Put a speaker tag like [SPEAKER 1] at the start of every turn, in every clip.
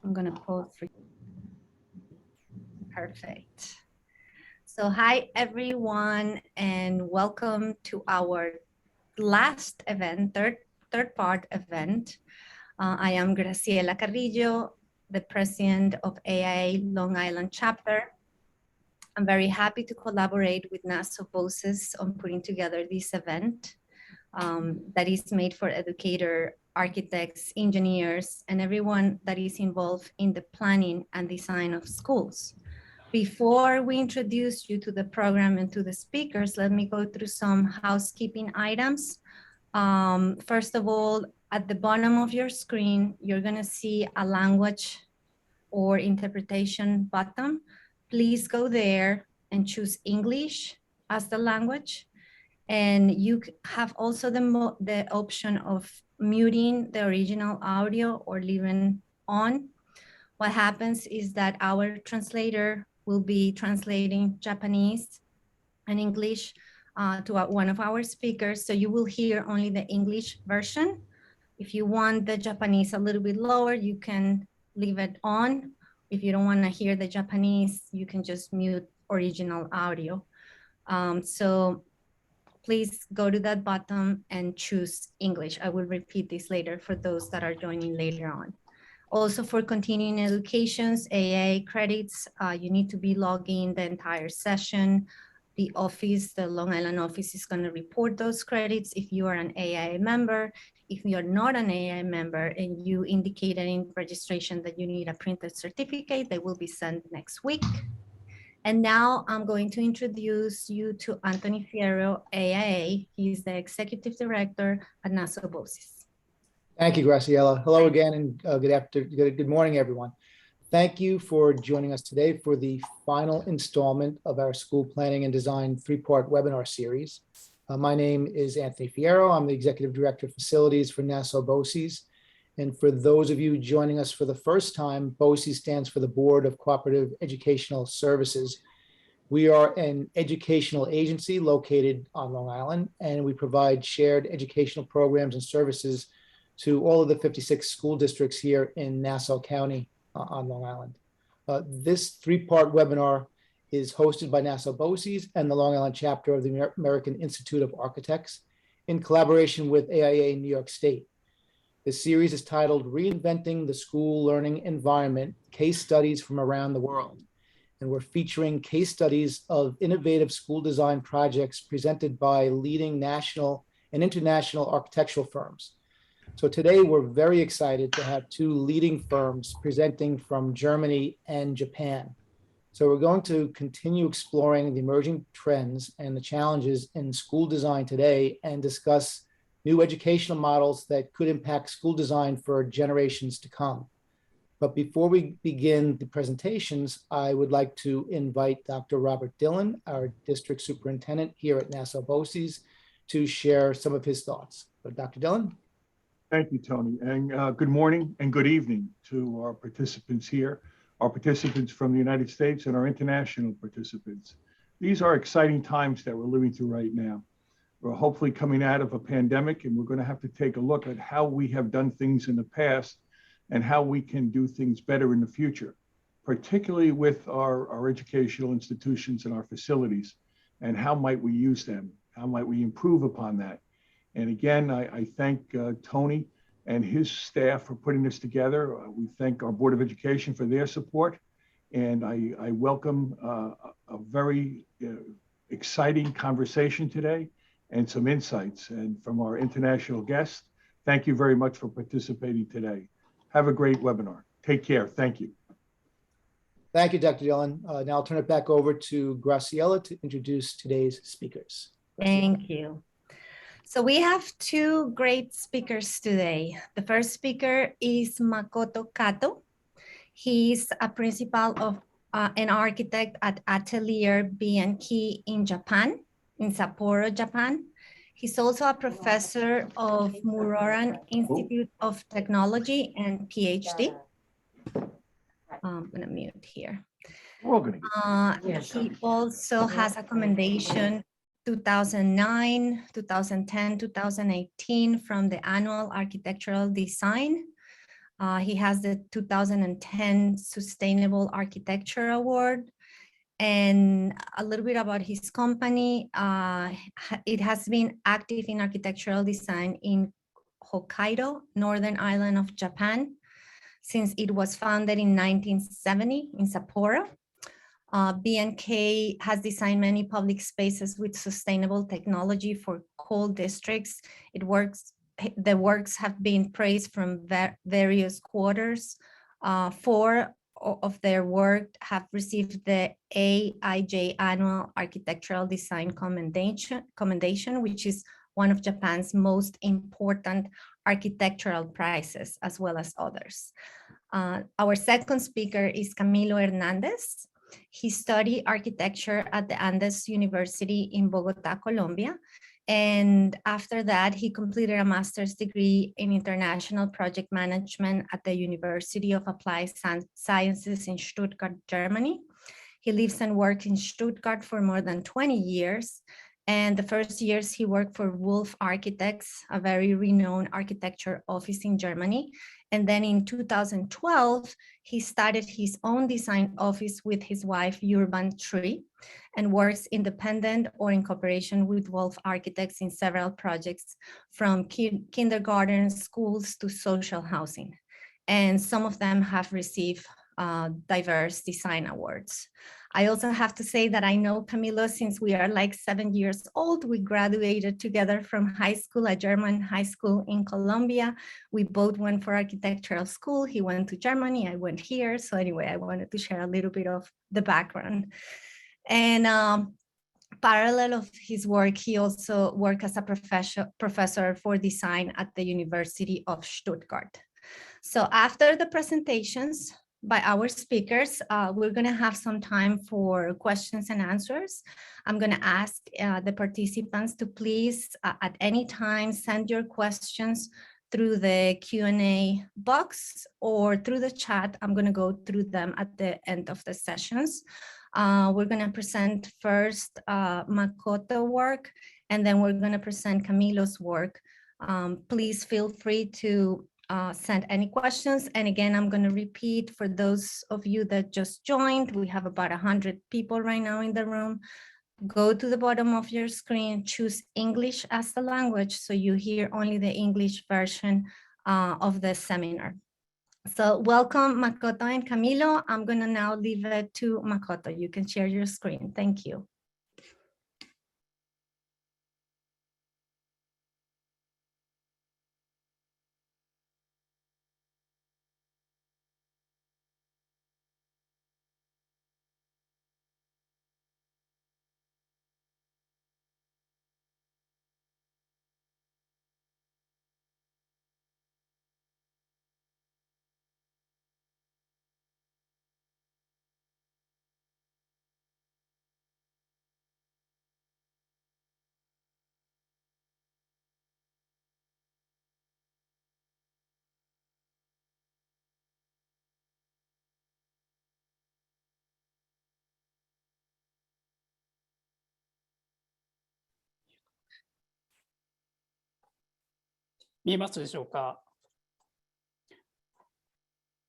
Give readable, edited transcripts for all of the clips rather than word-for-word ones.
[SPEAKER 1] I'm gonna pause for you. Perfect. So hi everyone, and welcome to our last event, third part event. I am Graciela Carrillo, the president of AIA Long Island chapter. I'm very happy to collaborate with Nassau Boces on putting together this event that is made for educators, architects, engineers, and everyone that is involved in the planning and design of schools. Before we introduce you to the program and to the speakers, let me go through some housekeeping items. First of all, at the bottom of your screen, you're gonna see a language or interpretation button. Please go there and choose English as the language. And you have also the option of muting the original audio or leaving on. What happens is that our translator will be translating Japanese and English to one of our speakers. So you will hear only the English version. If you want the Japanese a little bit lower, you can leave it on. If you don't want to hear the Japanese, you can just mute original audio. So please go to that button and choose English. I will repeat this later for those that are joining later on. Also for continuing educations, AA credits, you need to be logging the entire session. The office, the Long Island office is going to report those credits if you are an AIA member. If you're not an AIA member and you indicated in registration that you need a printed certificate, they will be sent next week. And now I'm going to introduce you to Anthony Fierro, AIA. He's the Executive Director at Nassau Boces.
[SPEAKER 2] Thank you, Graciela. Hello again, and good morning, everyone. Thank you for joining us today for the final installment of our School Planning and Design three-part webinar series. My name is Anthony Fierro. I'm the Executive Director of Facilities for Nassau Boces. And for those of you joining us for the first time, Boces stands for the Board of Cooperative Educational Services. We are an educational agency located on Long Island, and we provide shared educational programs and services to all of the 56 school districts here in Nassau County on Long Island. This three-part webinar is hosted by Nassau Boces and the Long Island chapter of the American Institute of Architects in collaboration with AIA New York State. The series is titled Reinventing the School Learning Environment, Case Studies from Around the World. And we're featuring case studies of innovative school design projects presented by leading national and international architectural firms. So today we're very excited to have two leading firms presenting from Germany and Japan. So we're going to continue exploring the emerging trends and the challenges in school design today and discuss new educational models that could impact school design for generations to come. But before we begin the presentations, I would like to invite Dr. Robert Dillon, our district superintendent here at Nassau Boces, to share some of his thoughts. So Dr. Dillon.
[SPEAKER 3] Thank you, Tony, and good morning and good evening to our participants here, our participants from the United States and our international participants. These are exciting times that we're living through right now. We're hopefully coming out of a pandemic, and we're going to have to take a look at how we have done things in the past and how we can do things better in the future, particularly with our educational institutions and our facilities, and how might we use them? How might we improve upon that? And again, I thank Tony and his staff for putting this together. We thank our Board of Education for their support. And I welcome a very exciting conversation today and some insights. And from our international guests, thank you very much for participating today. Have a great webinar. Take care. Thank you.
[SPEAKER 2] Thank you, Dr. Dillon. Now I'll turn it back over to Graciela to introduce today's speakers. Graciela.
[SPEAKER 1] Thank you. So we have two great speakers today. The first speaker is Makoto Kato. He's a principal of an architect at Atelier BNK in Japan, in Sapporo, Japan. He's also a professor of Muroran Institute of Technology and PhD. I'm gonna mute here. He also has a commendation 2009, 2010, 2018 from the Annual Architectural Design He has the 2010 Sustainable Architecture Award. And a little bit about his company. It has been active in architectural design in Hokkaido, northern island of Japan, since it was founded in 1970 in Sapporo. BNK has designed many public spaces with sustainable technology for coal districts. The works have been praised from various quarters. 4 of their work have received the AIJ Annual Architectural Design Commendation, which is one of Japan's most important architectural prizes, as well as others. Our second speaker is Camilo Hernandez. He studied architecture at the Andes University in Bogota, Colombia. And after that, he completed a master's degree in international project management at the University of Applied Sciences in Stuttgart, Germany. He lives and works in Stuttgart for more than 20 years. And the first years he worked for Wolf Architects, a very renowned architecture office in Germany. And then in 2012, he started his own design office with his wife, Urban Tree, and works independent or in cooperation with Wolf Architects in several projects, from kindergarten, schools to social housing. And some of them have received diverse design awards. I also have to say that I know Camilo since we are like 7 years old. We graduated together from high school, a German high school in Colombia. We both went for architectural school. He went to Germany, I went here. So anyway, I wanted to share a little bit of the background. And parallel of his work, he also worked as a professor for design at the University of Stuttgart. So after the presentations by our speakers, we're going to have some time for questions and answers. I'm going to ask the participants to please, at any time, send your questions through the Q&A box or through the chat. I'm going to go through them at the end of the sessions. We're going to present first Makoto's work, and then we're going to present Camilo's work. Please feel free to send any questions. And again, I'm going to repeat for those of you that just joined, we have about 100 people right now in the room. Go to the bottom of your screen, choose English as the language, so you hear only the English version of the seminar. So welcome, Makoto and Camilo. I'm going to now leave it to Makoto. You can share your screen. Thank you.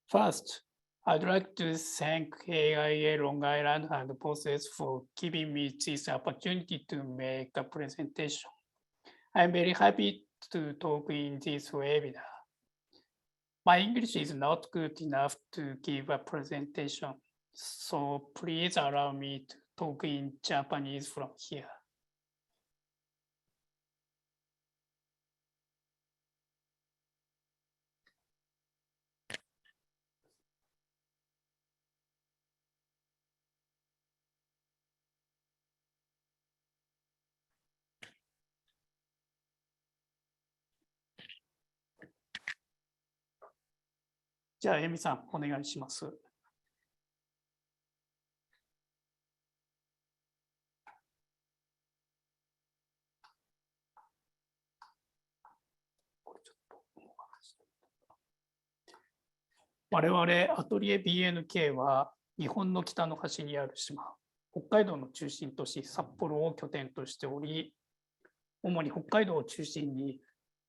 [SPEAKER 4] First, I'd like to thank AIA Long Island and Boces for giving me this opportunity to make a presentation. I'm very happy to talk in this webinar. My English is not good enough to give a presentation, so please allow me to talk in Japanese from here. じゃあ、エミさん、お願いします。我々アトリエ BNK は日本の北の端にある島、北海道の中心都市札幌を拠点としており、主に北海道を中心に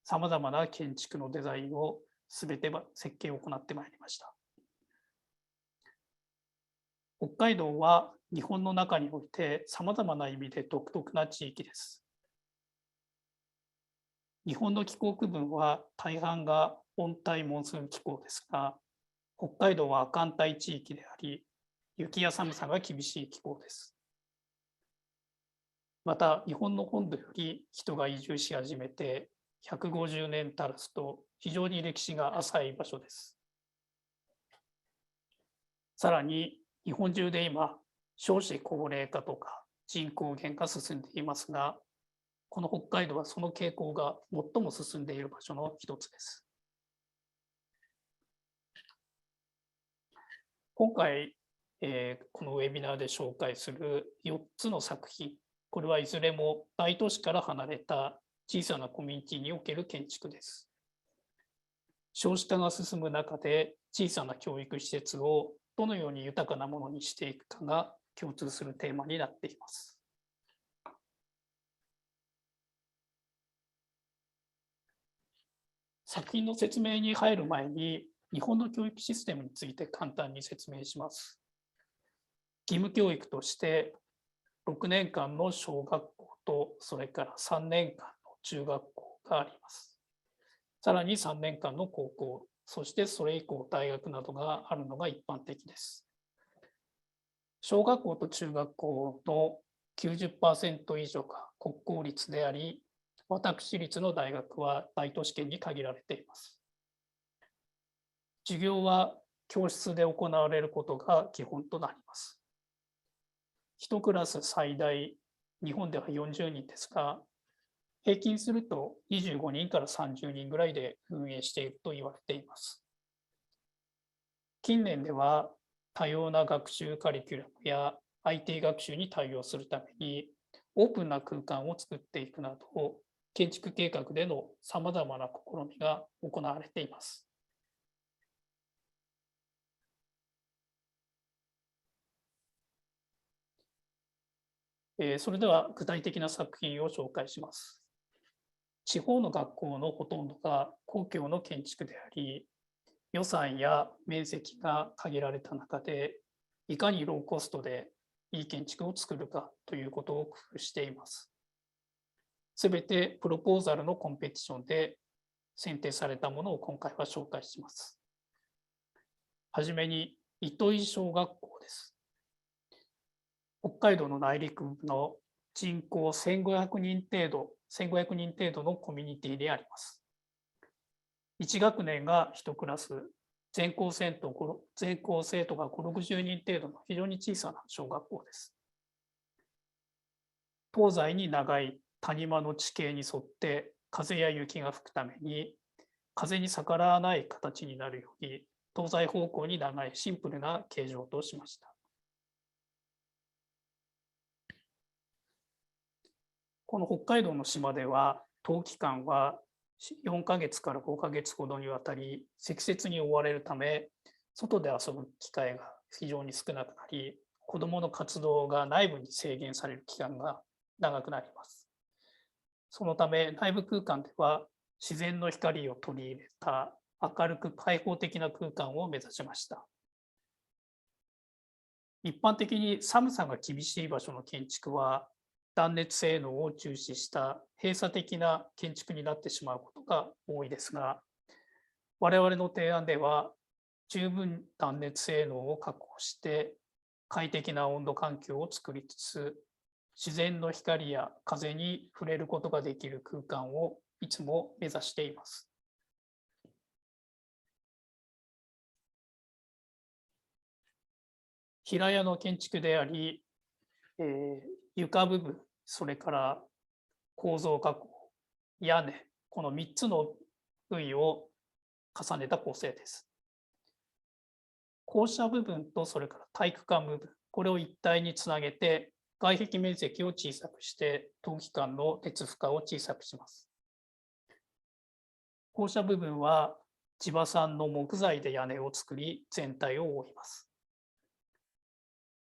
[SPEAKER 4] さまざまな建築のデザインをすべて設計を行ってまいりました。北海道は日本の中においてさまざまな意味で独特な地域です。日本の気候区分は大半が温帯モンスーン気候ですが、北海道は亜寒帯地域であり、雪や寒さが厳しい気候です。また、日本の本土より人が移住し始めて150年足らずと非常に歴史が浅い場所です。さらに、日本中で今、少子高齢化とか人口減が進んでいますが、この北海道はその傾向が最も進んでいる場所の一つです。今回、このウェビナーで紹介する4つの作品、これはいずれも大都市から離れた小さなコミュニティにおける建築です。少子化が進む中で小さな教育施設をどのように豊かなものにしていくかが共通するテーマになっています。作品の説明に入る前に、日本の教育システムについて簡単に説明します。義務教育として6年間の小学校と、それから3年間の中学校があります。さらに3年間の高校、そしてそれ以降大学などがあるのが一般的です。小学校と中学校の 90% 以上が国公立であり、私立の大学は大都市圏に限られています。授業は教室で行われることが基本となります。1クラス最大、日本では40人ですが、平均すると25人から30人ぐらいで運営していると言われています。近年では多様な学習カリキュラムや IT 学習に対応するためにオープンな空間を作っていくなど、建築計画でのさまざまな試みが行われています。それでは具体的な作品を紹介します。地方の学校のほとんどが公共の建築であり、予算や面積が限られた中で、いかにローコストでいい建築を作るかということを工夫しています。すべてプロポーザルのコンペティションで選定されたものを今回は紹介します。はじめに、糸井小学校です。北海道の内陸部の人口1500人程度のコミュニティであります。1学年が1クラス、全校生徒が5、60人程度の非常に小さな小学校です。東西に長い谷間の地形に沿って風や雪が吹くために、風に逆らわない形になるように、東西方向に長いシンプルな形状としました。この北海道の島では、冬期間は4ヶ月から5ヶ月ほどにわたり積雪に覆われるため、外で遊ぶ機会が非常に少なくなり、子どもの活動が内部に制限される期間が長くなります。そのため、内部空間では自然の光を取り入れた明るく開放的な空間を目指しました。一般的に寒さが厳しい場所の建築は、断熱性能を重視した閉鎖的な建築になってしまうことが多いですが、我々の提案では十分断熱性能を確保して快適な温度環境を作りつつ、自然の光や風に触れることができる空間をいつも目指しています。平屋の建築であり、床部分、それから構造加工、屋根、この3つの部位を重ねた構成です。校舎部分とそれから体育館部分、これを一体につなげて外壁面積を小さくして冬期間の熱負荷を小さくします。校舎部分は地場産の木材で屋根を作り全体を覆います。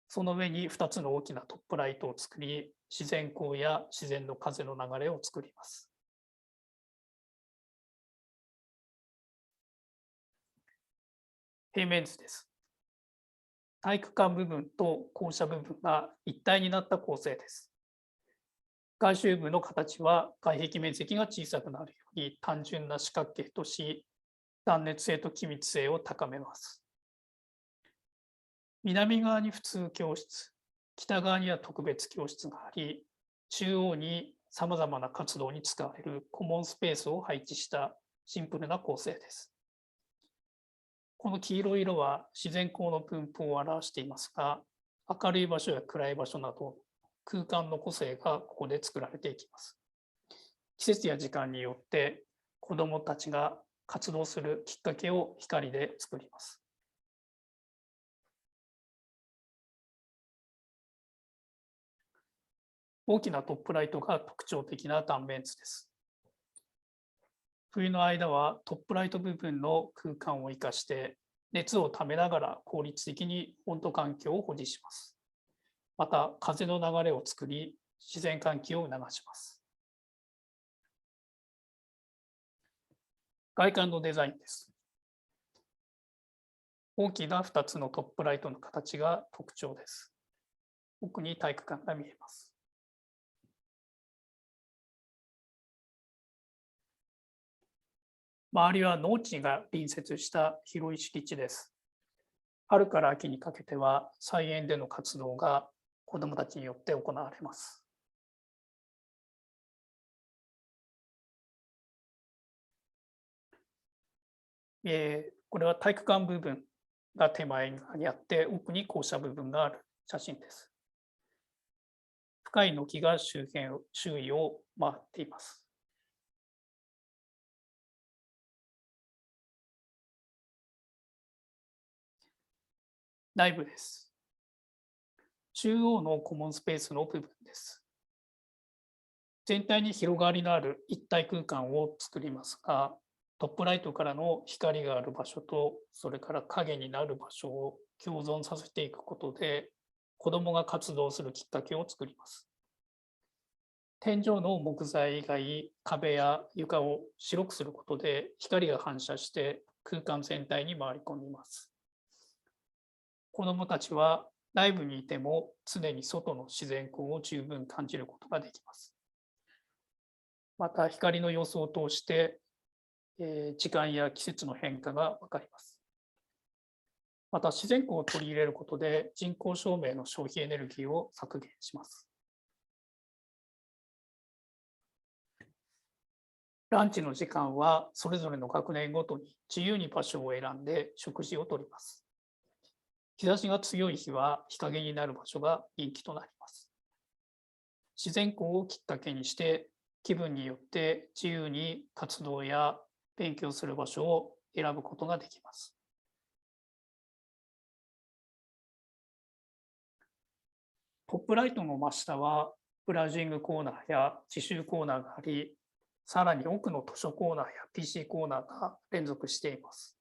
[SPEAKER 4] その上に2つの大きなトップライトを作り、自然光や自然の風の流れを作ります。平面図です。体育館部分と校舎部分が一体になった構成です。外周部の形は外壁面積が小さくなるように単純な四角形とし、断熱性と気密性を高めます。南側に普通教室、北側には特別教室があり、中央にさまざまな活動に使われるコモンスペースを配置したシンプルな構成です。この黄色い色は自然光の分布を表していますが、明るい場所や暗い場所など空間の個性がここで作られていきます。季節や時間によって子どもたちが活動するきっかけを光で作ります。大きなトップライトが特徴的な断面図です。冬の間はトップライト部分の空間を生かして熱をためながら効率的に温度環境を保持します。また風の流れを作り自然換気を促します。外観のデザインです。大きな2つのトップライトの形が特徴です。奥に体育館が見えます。周りは農地が隣接した広い敷地です。春から秋にかけては菜園での活動が子どもたちによって行われます。これは体育館部分が手前にあって、奥に校舎部分がある写真です。深い軒が周囲を回っています。内部です。中央のコモンスペースの部分です。全体に広がりのある一体空間を作りますが、トップライトからの光がある場所と、それから影になる場所を共存させていくことで、子どもが活動するきっかけを作ります。天井の木材以外、壁や床を白くすることで、光が反射して空間全体に回り込みます。子どもたちは内部にいても常に外の自然光を十分感じることができます。また光の様子を通して時間や季節の変化が分かります。また自然光を取り入れることで人工照明の消費エネルギーを削減します。ランチの時間はそれぞれの学年ごとに自由に場所を選んで食事をとります。日差しが強い日は日陰になる場所が人気となります。自然光をきっかけにして気分によって自由に活動や勉強する場所を選ぶことができます。トップライトの真下はブラウジングコーナーや自習コーナーがあり、さらに奥の図書コーナーや PC コーナーが連続しています。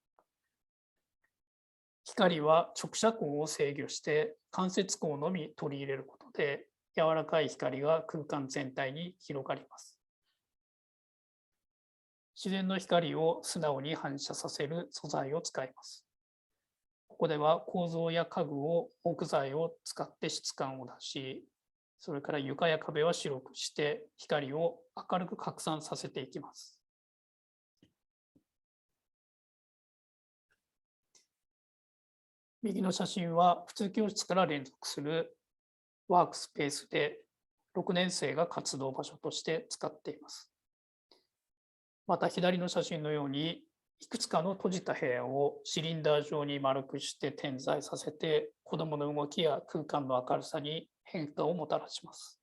[SPEAKER 4] 光は直射光を制御して間接光のみ取り入れることで柔らかい光が空間全体に広がります。自然の光を素直に反射させる素材を使います。ここでは構造や家具を木材を使って質感を出し、それから床や壁は白くして光を明るく拡散させていきます。右の写真は普通教室から連続するワークスペースで6年生が活動場所として使っています。また左の写真のようにいくつかの閉じた部屋をシリンダー状に丸くして点在させて子どもの動きや空間の明るさに変化をもたらします。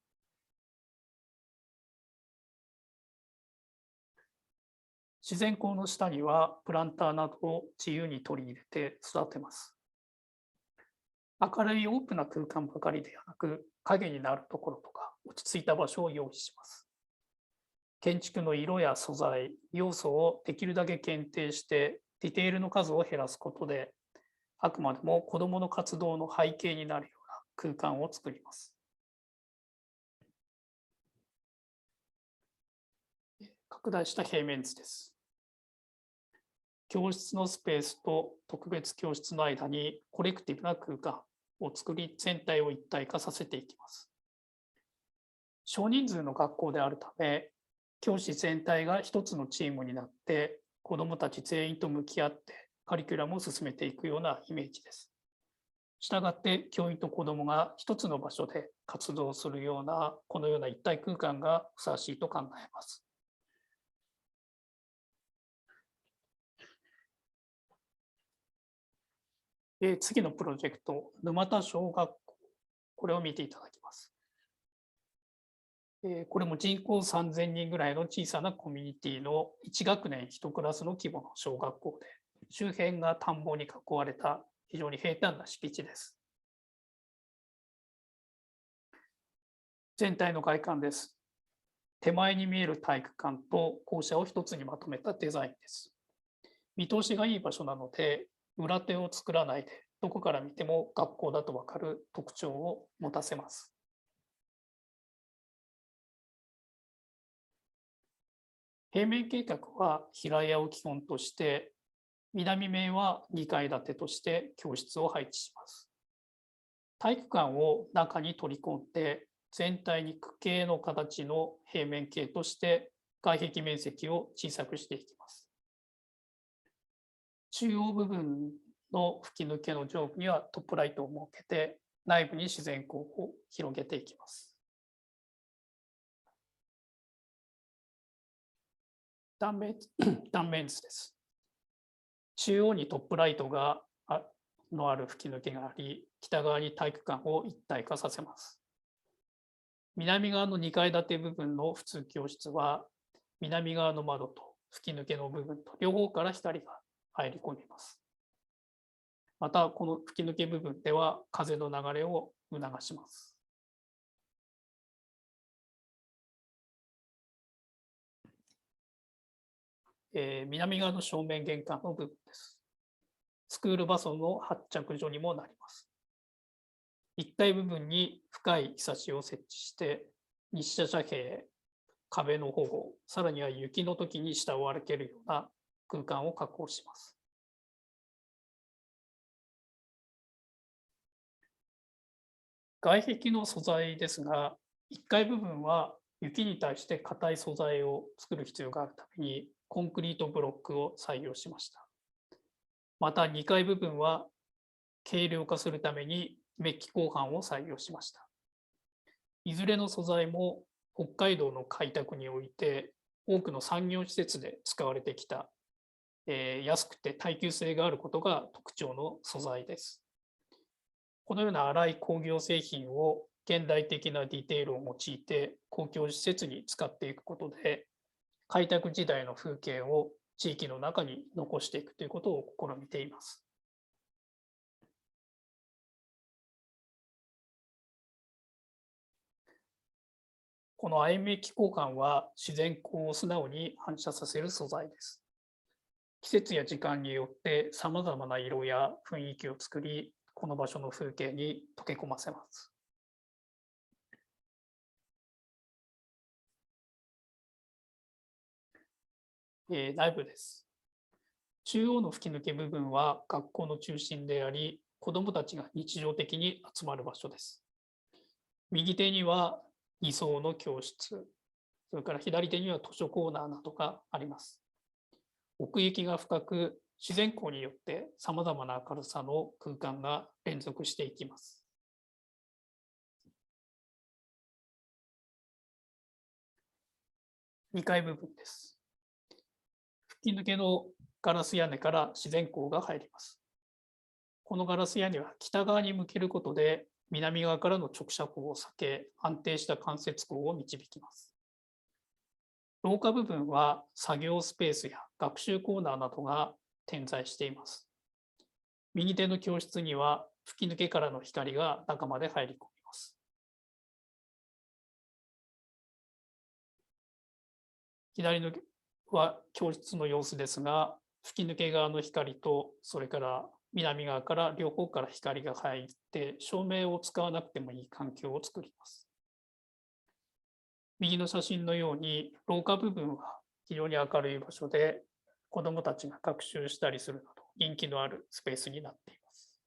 [SPEAKER 4] 自然光の下にはプランターなどを自由に取り入れて育てます。明るいオープンな空間ばかりではなく、影になるところとか落ち着いた場所を用意します。建築の色や素材、要素をできるだけ限定してディテールの数を減らすことで、あくまでも子どもの活動の背景になるような空間を作ります。拡大した平面図です。教室のスペースと特別教室の間にコレクティブな空間を作り、全体を一体化させていきます。少人数の学校であるため、教師全体が一つのチームになって、子どもたち全員と向き合ってカリキュラムを進めていくようなイメージです。したがって、教員と子どもが一つの場所で活動するような、このような一体空間がふさわしいと考えます。次のプロジェクト、沼田小学校、これを見ていただきます。これも人口3000人ぐらいの小さなコミュニティの1学年1クラスの規模の小学校で、周辺が田んぼに囲われた非常に平坦な敷地です。全体の外観です。手前に見える体育館と校舎を一つにまとめたデザインです。見通しがいい場所なので、裏手を作らないで、どこから見ても学校だと分かる特徴を持たせます。平面計画は平屋を基本として、南面は2階建てとして教室を配置します。体育館を中に取り込んで、全体に区形の形の平面形として外壁面積を小さくしていきます。中央部分の吹き抜けの上部にはトップライトを設けて、内部に自然光を広げていきます。断面図です。中央にトップライトがのある吹き抜けがあり、北側に体育館を一体化させます。南側の2階建て部分の普通教室は、南側の窓と吹き抜けの部分と両方から光が入り込みます。また、この吹き抜け部分では風の流れを促します。南側の正面玄関の部分です。スクールバスの発着所にもなります。1階部分に深いひさしを設置して、日射遮蔽、壁の保護、さらには雪の時に下を歩けるような空間を確保します。外壁の素材ですが、1階部分は雪に対して硬い素材を作る必要があるために、コンクリートブロックを採用しました。また2階部分は軽量化するためにメッキ鋼板を採用しました。いずれの素材も北海道の開拓において多くの産業施設で使われてきた、安くて耐久性があることが特徴の素材です。このような粗い工業製品を現代的なディテールを用いて公共施設に使っていくことで、開拓時代の風景を地域の中に残していくということを試みています。このアイメッキ鋼管は自然光を素直に反射させる素材です。季節や時間によってさまざまな色や雰囲気を作り、この場所の風景に溶け込ませます。内部です。中央の吹き抜け部分は学校の中心であり、子どもたちが日常的に集まる場所です。右手には2層の教室、それから左手には図書コーナーなどがあります。奥行きが深く、自然光によってさまざまな明るさの空間が連続していきます。2階部分です。吹き抜けのガラス屋根から自然光が入ります。このガラス屋根は北側に向けることで、南側からの直射光を避け、安定した間接光を導きます。廊下部分は作業スペースや学習コーナーなどが点在しています。右手の教室には吹き抜けからの光が中まで入り込みます。左のは教室の様子ですが、吹き抜け側の光と、それから南側から両方から光が入って、照明を使わなくてもいい環境を作ります。右の写真のように、廊下部分は非常に明るい場所で、子どもたちが学習したりするなど人気のあるスペースになっています。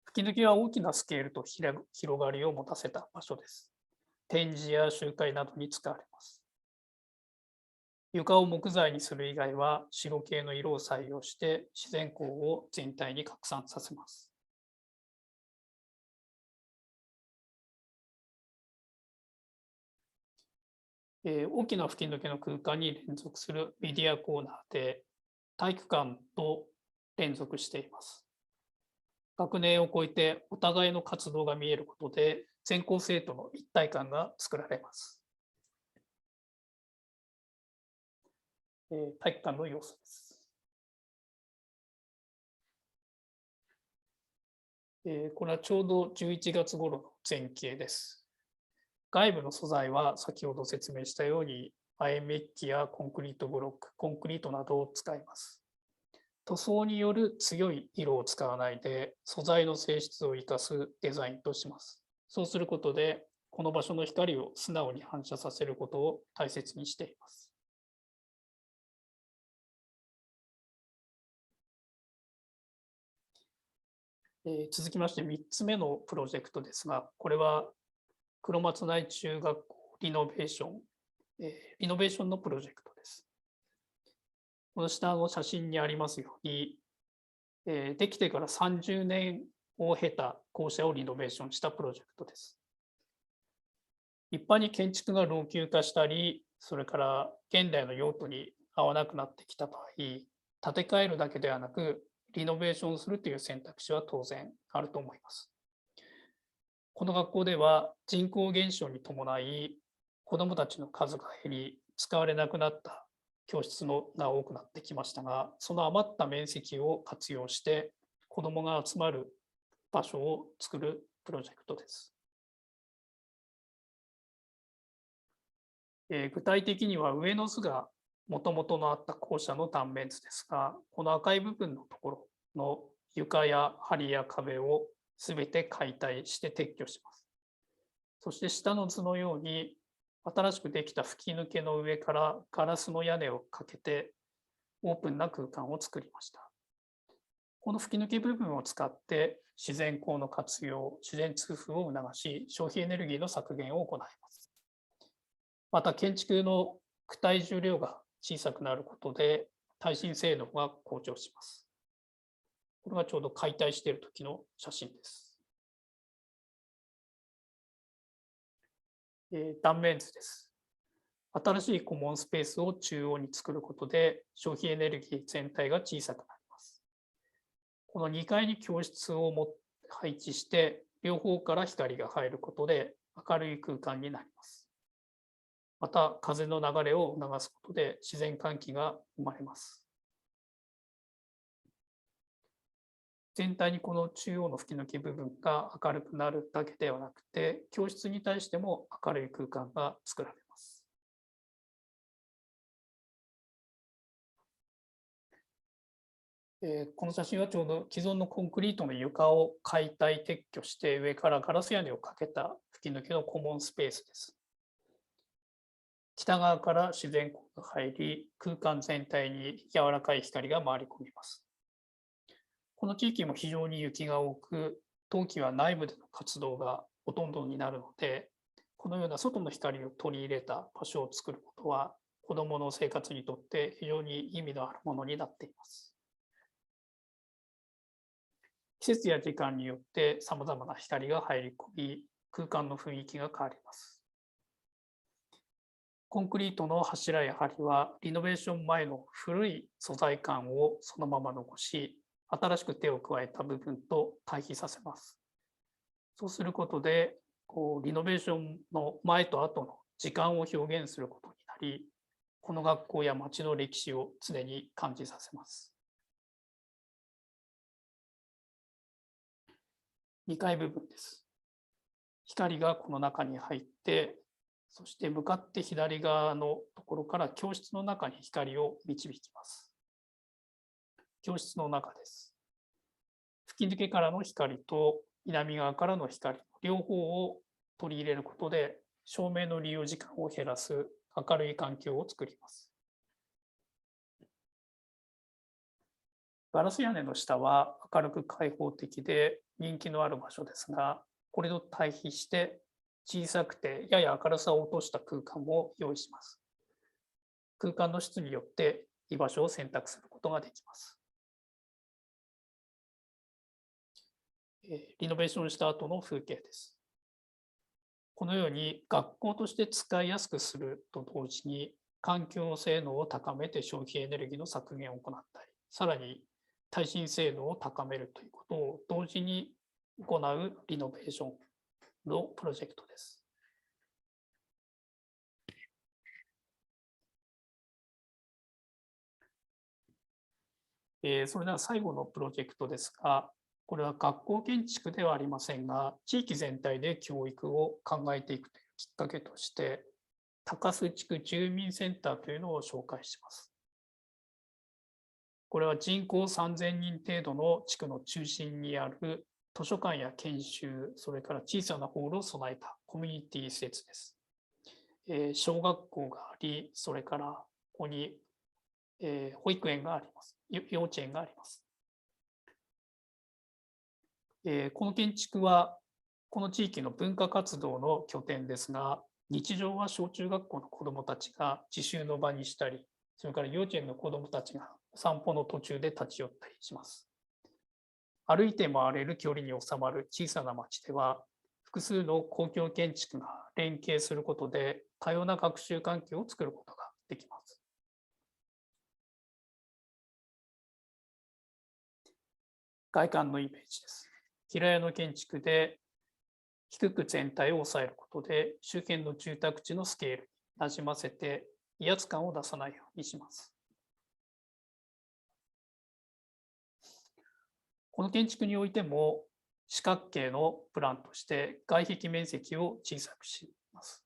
[SPEAKER 4] 吹き抜けは大きなスケールと広がりを持たせた場所です。展示や集会などに使われます。床を木材にする以外は白系の色を採用して自然光を全体に拡散させます。大きな吹き抜けの空間に連続するメディアコーナーで体育館と連続しています。学年を超えてお互いの活動が見えることで全校生徒の一体感が作られます。体育館の様子です。これはちょうど11月頃の前景です。外部の素材は先ほど説明したように亜鉛メッキやコンクリートブロック、コンクリートなどを使います。塗装による強い色を使わないで素材の性質を生かすデザインとします。そうすることでこの場所の光を素直に反射させることを大切にしています。続きまして3つ目のプロジェクトですが、これは黒松内中学校リノベーションのプロジェクトです。この下の写真にありますように、できてから30年を経た校舎をリノベーションしたプロジェクトです。一般に建築が老朽化したり、それから現代の用途に合わなくなってきた場合、建て替えるだけではなく、リノベーションするという選択肢は当然あると思います。この学校では人口減少に伴い子どもたちの数が減り使われなくなった教室が多くなってきましたが、その余った面積を活用して子どもが集まる場所を作るプロジェクトです。具体的には上の図がもともとのあった校舎の断面図ですが、この赤い部分のところの床や梁や壁をすべて解体して撤去します。そして下の図のように新しくできた吹き抜けの上からガラスの屋根をかけてオープンな空間を作りました。この吹き抜け部分を使って自然光の活用、自然通風を促し、消費エネルギーの削減を行います。また建築の躯体重量が小さくなることで耐震性能が向上します。これがちょうど解体している時の写真です。断面図です。新しいコモンスペースを中央に作ることで消費エネルギー全体が小さくなります。この2階に教室を配置して両方から光が入ることで明るい空間になります。また風の流れを促すことで自然換気が生まれます。全体にこの中央の吹き抜け部分が明るくなるだけではなくて、教室に対しても明るい空間が作られます。この写真はちょうど既存のコンクリートの床を解体撤去して上からガラス屋根をかけた吹き抜けのコモンスペースです。北側から自然光が入り、空間全体に柔らかい光が回り込みます。この地域も非常に雪が多く、冬季は内部での活動がほとんどになるので、このような外の光を取り入れた場所を作ることは、子どもの生活にとって非常に意味のあるものになっています。季節や時間によってさまざまな光が入り込み、空間の雰囲気が変わります。コンクリートの柱や梁はリノベーション前の古い素材感をそのまま残し、新しく手を加えた部分と対比させます。そうすることで、リノベーションの前と後の時間を表現することになり、この学校や町の歴史を常に感じさせます。2階部分です。光がこの中に入って、そして向かって左側のところから教室の中に光を導きます。教室の中です。吹き抜けからの光と南側からの光、両方を取り入れることで照明の利用時間を減らす明るい環境を作ります。ガラス屋根の下は明るく開放的で人気のある場所ですが、これと対比して小さくてやや明るさを落とした空間も用意します。空間の質によって居場所を選択することができます。リノベーションした後の風景です。このように学校として使いやすくすると同時に環境性能を高めて消費エネルギーの削減を行ったり、さらに耐震性能を高めるということを同時に行うリノベーションのプロジェクトです。それでは最後のプロジェクトですが、これは学校建築ではありませんが、地域全体で教育を考えていくというきっかけとして、高須地区住民センターというのを紹介します。これは人口3000人程度の地区の中心にある図書館や研修、それから小さなホールを備えたコミュニティ施設です。小学校があり、それからここに保育園があります。幼稚園があります。この建築はこの地域の文化活動の拠点ですが、日常は小中学校の子どもたちが自習の場にしたり、それから幼稚園の子どもたちがお散歩の途中で立ち寄ったりします。歩いて回れる距離に収まる小さな町では、複数の公共建築が連携することで多様な学習環境を作ることができます。外観のイメージです。平屋の建築で低く全体を抑えることで周辺の住宅地のスケールになじませて威圧感を出さないようにします。この建築においても四角形のプランとして外壁面積を小さくします。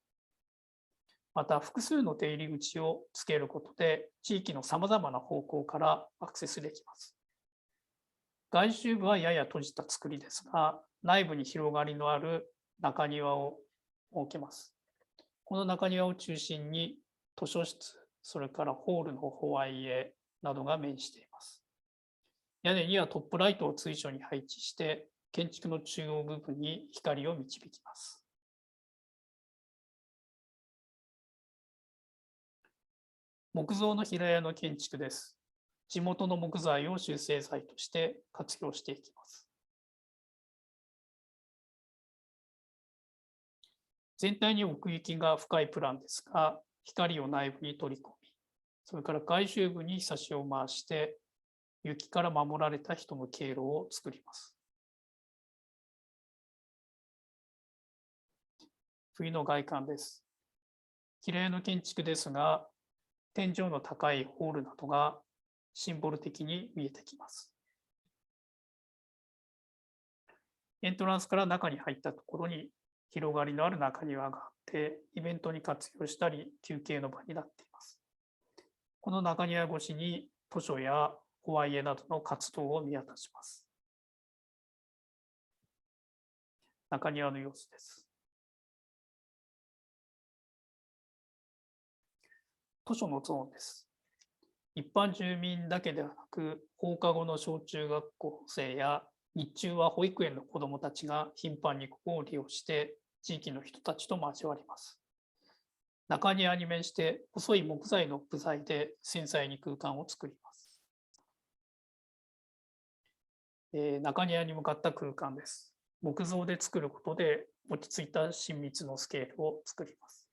[SPEAKER 4] また複数の出入り口をつけることで地域のさまざまな方向からアクセスできます。外周部はやや閉じた作りですが、内部に広がりのある中庭を設けます。この中庭を中心に図書室、それからホールのホワイエなどが面しています。屋根にはトップライトを随所に配置して、建築の中央部分に光を導きます。木造の平屋の建築です。地元の木材を集成材として活用していきます。全体に奥行きが深いプランですが、光を内部に取り込み、それから外周部に差しを回して、雪から守られた人の経路を作ります。冬の外観です。平屋の建築ですが、天井の高いホールなどがシンボル的に見えてきます。エントランスから中に入ったところに広がりのある中庭があって、イベントに活用したり休憩の場になっています。この中庭越しに図書やホワイエなどの活動を見渡します。中庭の様子です。図書のゾーンです。一般住民だけではなく、放課後の小中学校生や日中は保育園の子どもたちが頻繁にここを利用して地域の人たちと交わります。中庭に面して細い木材の部材で繊細に空間を作ります。中庭に向かった空間です。木造で作ることで落ち着いた親密のスケールを作ります。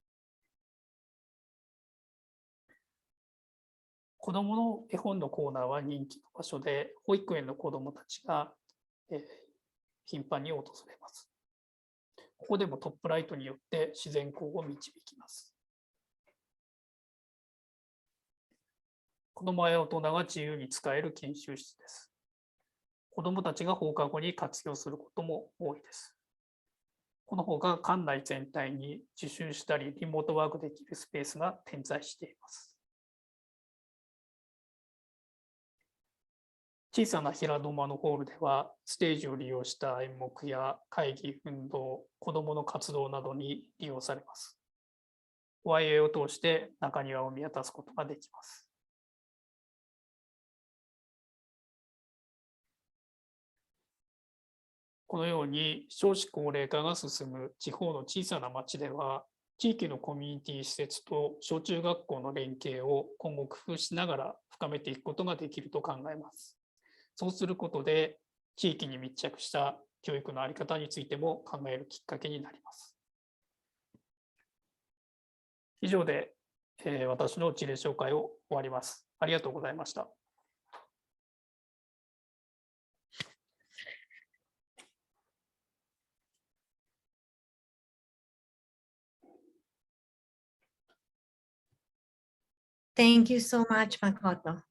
[SPEAKER 4] 子どもの絵本のコーナーは人気の場所で、保育園の子どもたちが頻繁に訪れます。ここでもトップライトによって自然光を導きます。子どもや大人が自由に使える研修室です。子どもたちが放課後に活用することも多いです。このほか館内全体に自習したりリモートワークできるスペースが点在しています。小さな平土間のホールでは、ステージを利用した演目や会議、運動、子どもの活動などに利用されます。ワイヤーを通して中庭を見渡すことができます。このように少子高齢化が進む地方の小さな町では、地域のコミュニティ施設と小中学校の連携を今後工夫しながら深めていくことができると考えます。そうすることで、地域に密着した教育の在り方についても考えるきっかけになります。以上で、私の事例紹介を終わります。ありがとうございました。
[SPEAKER 1] Thank you so much, Makoto.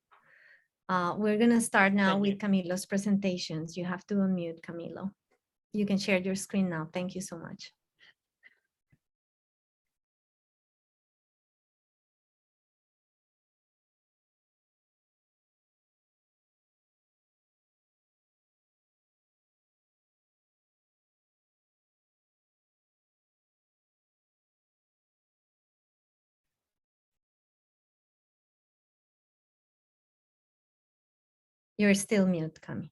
[SPEAKER 1] We're going to start now
[SPEAKER 4] Thank you.
[SPEAKER 1] with Camilo's presentations. You have to unmute, Camilo. You can share your screen now. Thank you so much. You're still mute, Cami.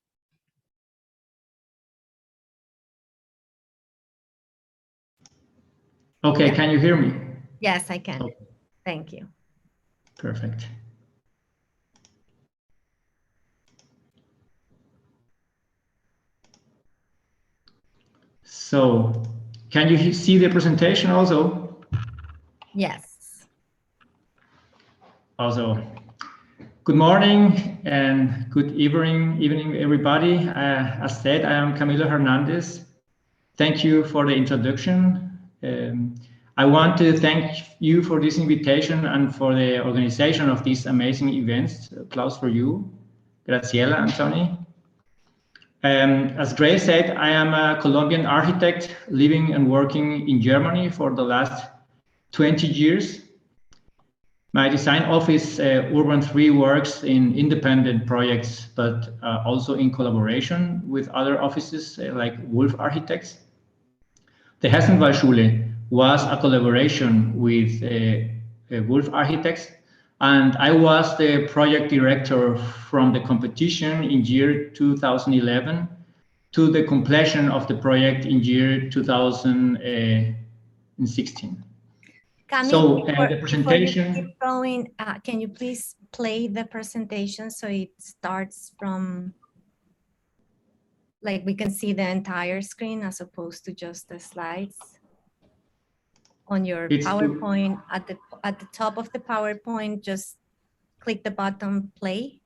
[SPEAKER 5] Okay,
[SPEAKER 1] Yeah.
[SPEAKER 5] can you hear me?
[SPEAKER 1] Yes, I can.
[SPEAKER 5] Okay.
[SPEAKER 1] Thank you.
[SPEAKER 5] Perfect. So, can you see the presentation also?
[SPEAKER 1] Yes.
[SPEAKER 5] Also, good morning and good evening, everybody. As said, I am Camilo Hernandez. Thank you for the introduction. I want to thank you for this invitation and for the organization of these amazing events. Applause for you, Graciela and Tony. As Grace said, I am a Colombian architect living and working in Germany for the last 20 years. My design office, Urban 3, works in independent projects, but also in collaboration with other offices like Wolf Architects. The Hessenwaldschule was a collaboration with Wolf Architects, and I was the project director from the competition in year 2011 to the completion of the project in year 2016.
[SPEAKER 1] Cami,
[SPEAKER 5] So the
[SPEAKER 1] before you
[SPEAKER 5] presentation.
[SPEAKER 1] keep going, can you please play the presentation so it starts from, like we can see the entire screen as opposed to just the slides on your PowerPoint. At the top of the PowerPoint, just click the button play.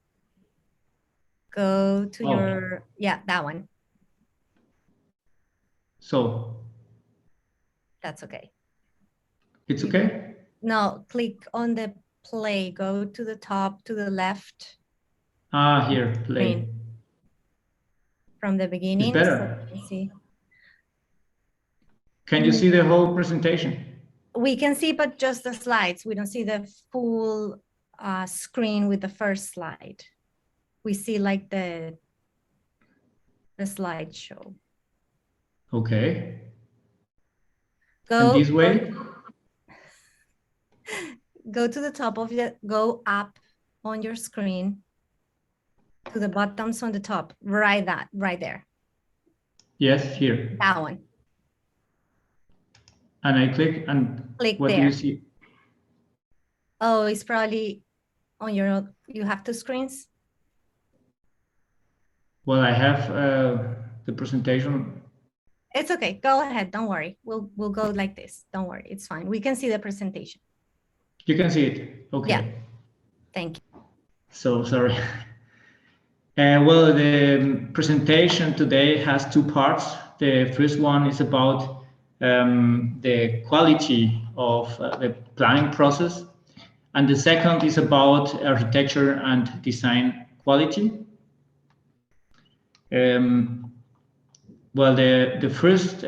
[SPEAKER 1] Go to your, yeah, that one.
[SPEAKER 5] So
[SPEAKER 1] that's okay.
[SPEAKER 5] It's okay?
[SPEAKER 1] No, click on the play, go to the top, to the left.
[SPEAKER 5] Here, play.
[SPEAKER 1] From the beginning.
[SPEAKER 5] It's better.
[SPEAKER 1] So see.
[SPEAKER 5] Can you see the whole presentation?
[SPEAKER 1] We can see, but just the slides. We don't see the full screen with the first slide. We see like the slideshow.
[SPEAKER 5] Okay.
[SPEAKER 1] Go
[SPEAKER 5] and this way?
[SPEAKER 1] Go to the top of it, go up on your screen to the buttons on the top, right there.
[SPEAKER 5] Yes, here.
[SPEAKER 1] That one.
[SPEAKER 5] And I click and
[SPEAKER 1] click
[SPEAKER 5] what
[SPEAKER 1] there.
[SPEAKER 5] do you see?
[SPEAKER 1] Oh, it's probably on your, you have two screens?
[SPEAKER 5] Well, I have the presentation.
[SPEAKER 1] It's okay, go ahead, don't worry. We'll go like this, don't worry, it's fine. We can see the presentation.
[SPEAKER 5] You can see it, okay.
[SPEAKER 1] Yeah, thank you.
[SPEAKER 5] So sorry. Well, the presentation today has two parts. The first one is about the quality of the planning process. And the second is about architecture and design quality. Well, the first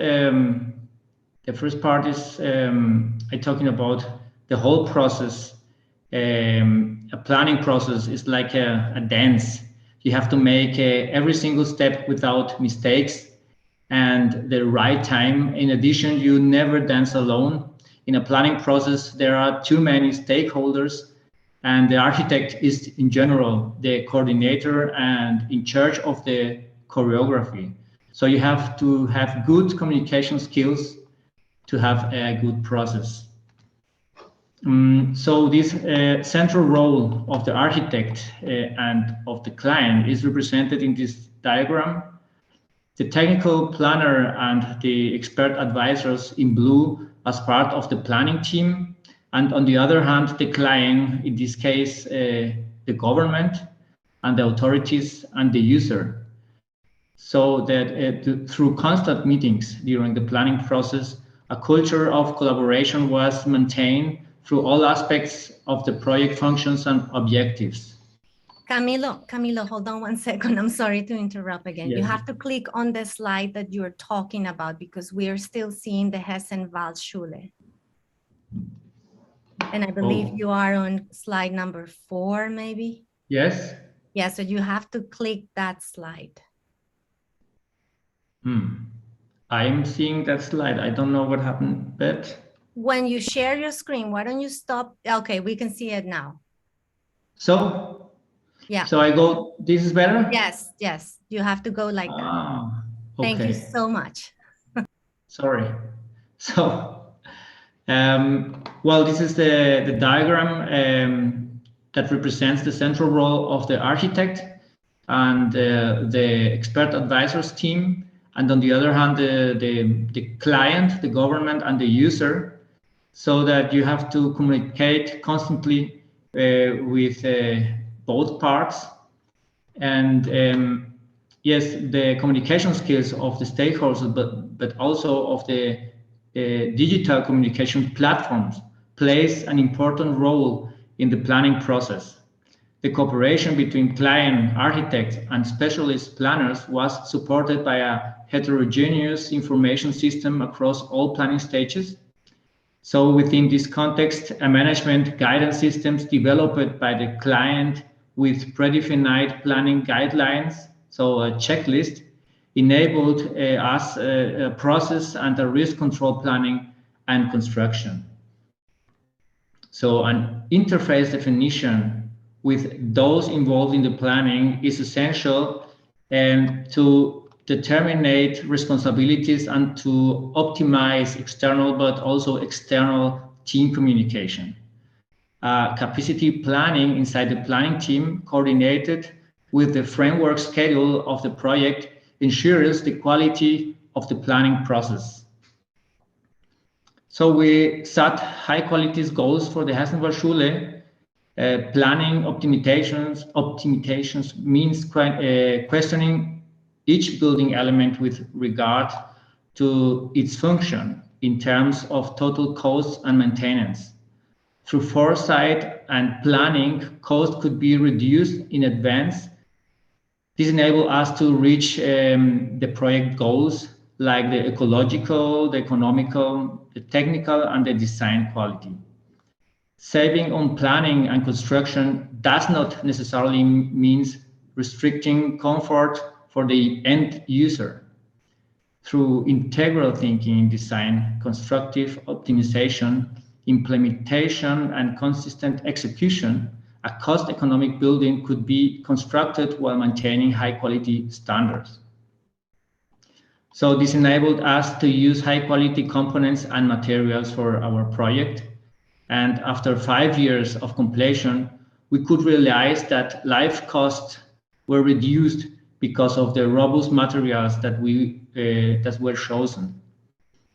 [SPEAKER 5] part is I'm talking about the whole process. A planning process is like a dance. You have to make every single step without mistakes and the right time. In addition, you never dance alone. in a planning process, there are too many stakeholders, and the architect is in general the coordinator and in charge of the choreography. So you have to have good communication skills to have a good process. So this central role of the architect and of the client is represented in this diagram. The technical planner and the expert advisors in blue as part of the planning team, and on the other hand, the client, in this case, the government and the authorities and the user. So that through constant meetings during the planning process, a culture of collaboration was maintained through all aspects of the project functions and objectives.
[SPEAKER 1] Camilo, hold on one second. I'm sorry to interrupt again.
[SPEAKER 5] Yes.
[SPEAKER 1] You have to click on the slide that you're talking about because we are still seeing the Hessen-Waldschule. And I believe you are on slide number 4, maybe?
[SPEAKER 5] Yes.
[SPEAKER 1] Yeah, so you have to click that slide.
[SPEAKER 5] I'm seeing that slide. I don't know what happened, but...
[SPEAKER 1] When you share your screen, why don't you stop? Okay, we can see it now.
[SPEAKER 5] So?
[SPEAKER 1] Yeah.
[SPEAKER 5] So I go, this is better?
[SPEAKER 1] Yes, yes. You have to go like that.
[SPEAKER 5] Okay.
[SPEAKER 1] Thank you so much.
[SPEAKER 5] Sorry. So, well, this is the diagram that represents the central role of the architect and the expert advisors team. And on the other hand, the client, the government, and the user, so that you have to communicate constantly with both parts. And yes, the communication skills of the stakeholders, but also of the digital communication platforms plays an important role in the planning process. The cooperation between client, architects, and specialist planners was supported by a heterogeneous information system across all planning stages. So within this context, a management guidance systems developed by the client with predefined planning guidelines, so a checklist, enabled us a process and a risk control planning and construction. So an interface definition with those involved in the planning is essential to determine responsibilities and to optimize external but also external team communication. Capacity planning inside the planning team, coordinated with the framework schedule of the project, ensures the quality of the planning process. So we set high quality goals for the Hessen-Waldschule. Planning optimizations means questioning each building element with regard to its function in terms of total costs and maintenance. Through foresight and planning, cost could be reduced in advance. This enables us to reach the project goals like the ecological, the economical, the technical, and the design quality. Saving on planning and construction does not necessarily mean restricting comfort for the end user. Through integral thinking in design, constructive optimization, implementation, and consistent execution, a cost-economic building could be constructed while maintaining high-quality standards. So this enabled us to use high-quality components and materials for our project. And after 5 years of completion, we could realize that life costs were reduced because of the robust materials that were chosen.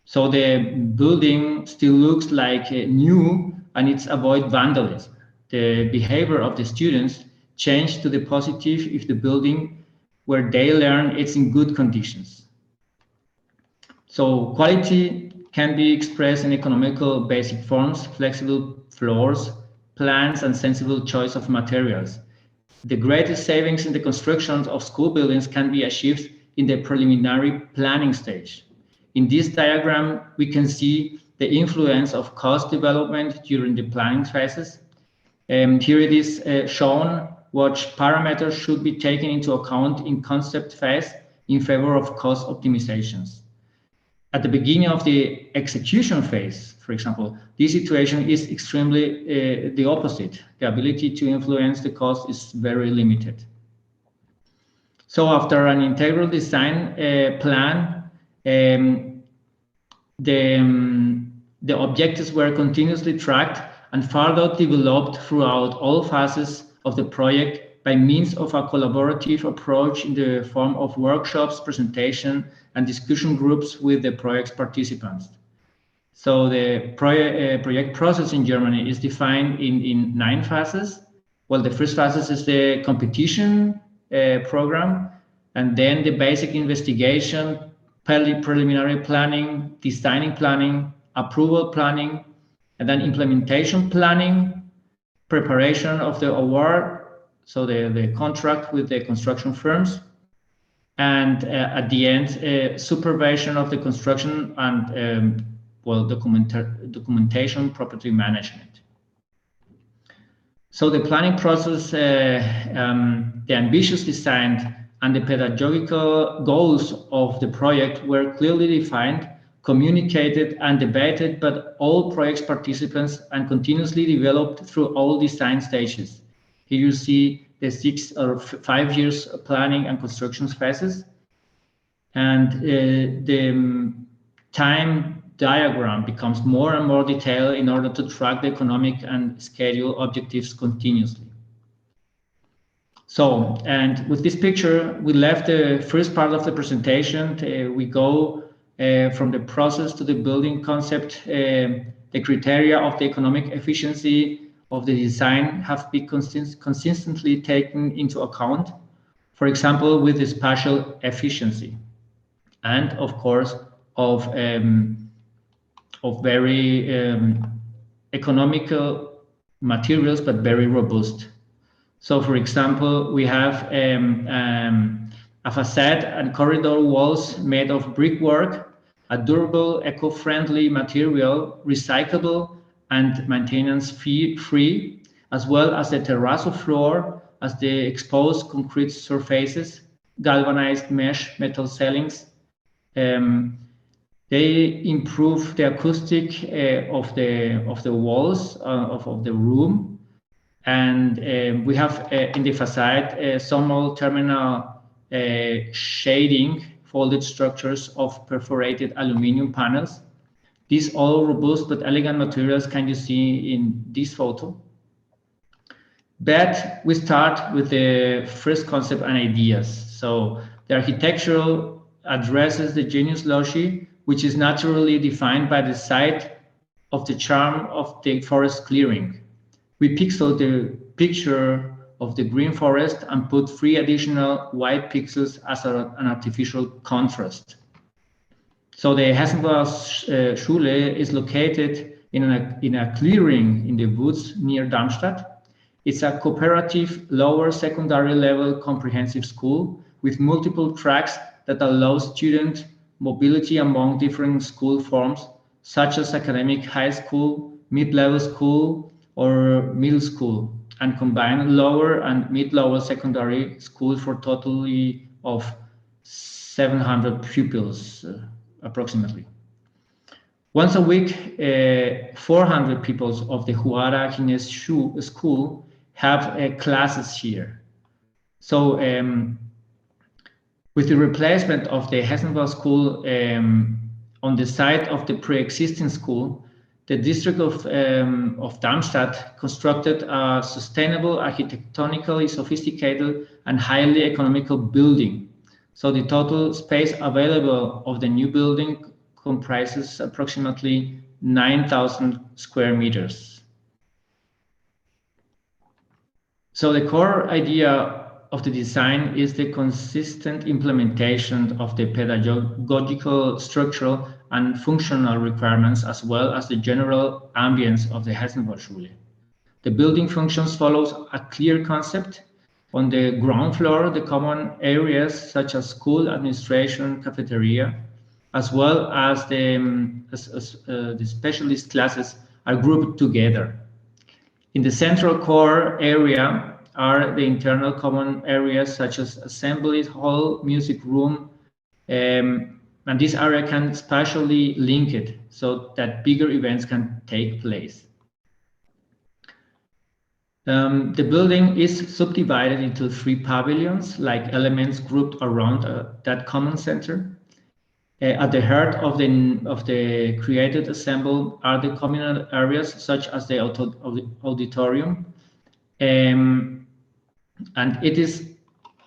[SPEAKER 5] So the building still looks like new, and it's avoid vandalism. The behavior of the students changed to the positive if the building where they learn it's in good conditions. So quality can be expressed in economical basic forms, flexible floors, plans, and sensible choice of materials. The greatest savings in the construction of school buildings can be achieved in the preliminary planning stage. In this diagram, we can see the influence of cost development during the planning phases. Here it is shown what parameters should be taken into account in concept phase in favor of cost optimizations. at the beginning of the execution phase, for example, this situation is extremely the opposite. The ability to influence the cost is very limited. So after an integral design plan, the objectives were continuously tracked and further developed throughout all phases of the project by means of a collaborative approach in the form of workshops, presentation, and discussion groups with the project's participants. So the project process in Germany is defined in 9 phases. Well, the first phase is the competition program, and then the basic investigation, preliminary planning, designing planning, approval planning, and then implementation planning, preparation of the award, so the contract with the construction firms, and at the end, supervision of the construction and documentation, property management. So the planning process, the ambitious design and the pedagogical goals of the project were clearly defined, communicated and debated by all project participants and continuously developed through all design stages. Here you see the 6 or 5 years planning and construction phases, and the time diagram becomes more and more detailed in order to track the economic and schedule objectives continuously. So, and with this picture, we left the first part of the presentation. We go from the process to the building concept. The criteria of the economic efficiency of the design have been consistently taken into account. For example, with the spatial efficiency, and of course of very economical materials, but very robust. So, for example, we have a facade and corridor walls made of brickwork, a durable, eco-friendly material, recyclable and maintenance-free, as well as the terrazzo floor, as the exposed concrete surfaces, galvanized mesh metal ceilings. They improve the acoustic of the walls of the room. And we have in the facade some old terminal shading folded structures of perforated aluminum panels. These all robust but elegant materials can you see in this photo. But we start with the first concept and ideas. So the architectural addresses the genius loci, which is naturally defined by the site of the charm of the forest clearing. We pixel the picture of the green forest and put 3 additional white pixels as an artificial contrast. So the Hessenbach-Schule is located in a clearing in the woods near Darmstadt. It's a cooperative lower secondary level comprehensive school with multiple tracks that allow student mobility among different school forms, such as academic high school, mid-level school, or middle school, and combine lower and mid-level secondary school for totally of 700 pupils, approximately. Once a week, 400 pupils of the Huara Gines School have classes here. So with the replacement of the Hessenbach School on the site of the pre-existing school, the district of Darmstadt constructed a sustainable, architectonically sophisticated and highly economical building. So the total space available of the new building comprises approximately 9,000 square meters. So the core idea of the design is the consistent implementation of the pedagogical, structural, and functional requirements, as well as the general ambience of the Hessenbach-Schule. The building functions follows a clear concept. On the ground floor, the common areas such as school, administration, cafeteria, as well as the specialist classes are grouped together. In the central core area are the internal common areas such as assembly hall, music room, and this area can spatially link it so that bigger events can take place. The building is subdivided into 3 pavilions, like elements grouped around that common center. At the heart of the created assemble are the communal areas, such as the auditorium, and it is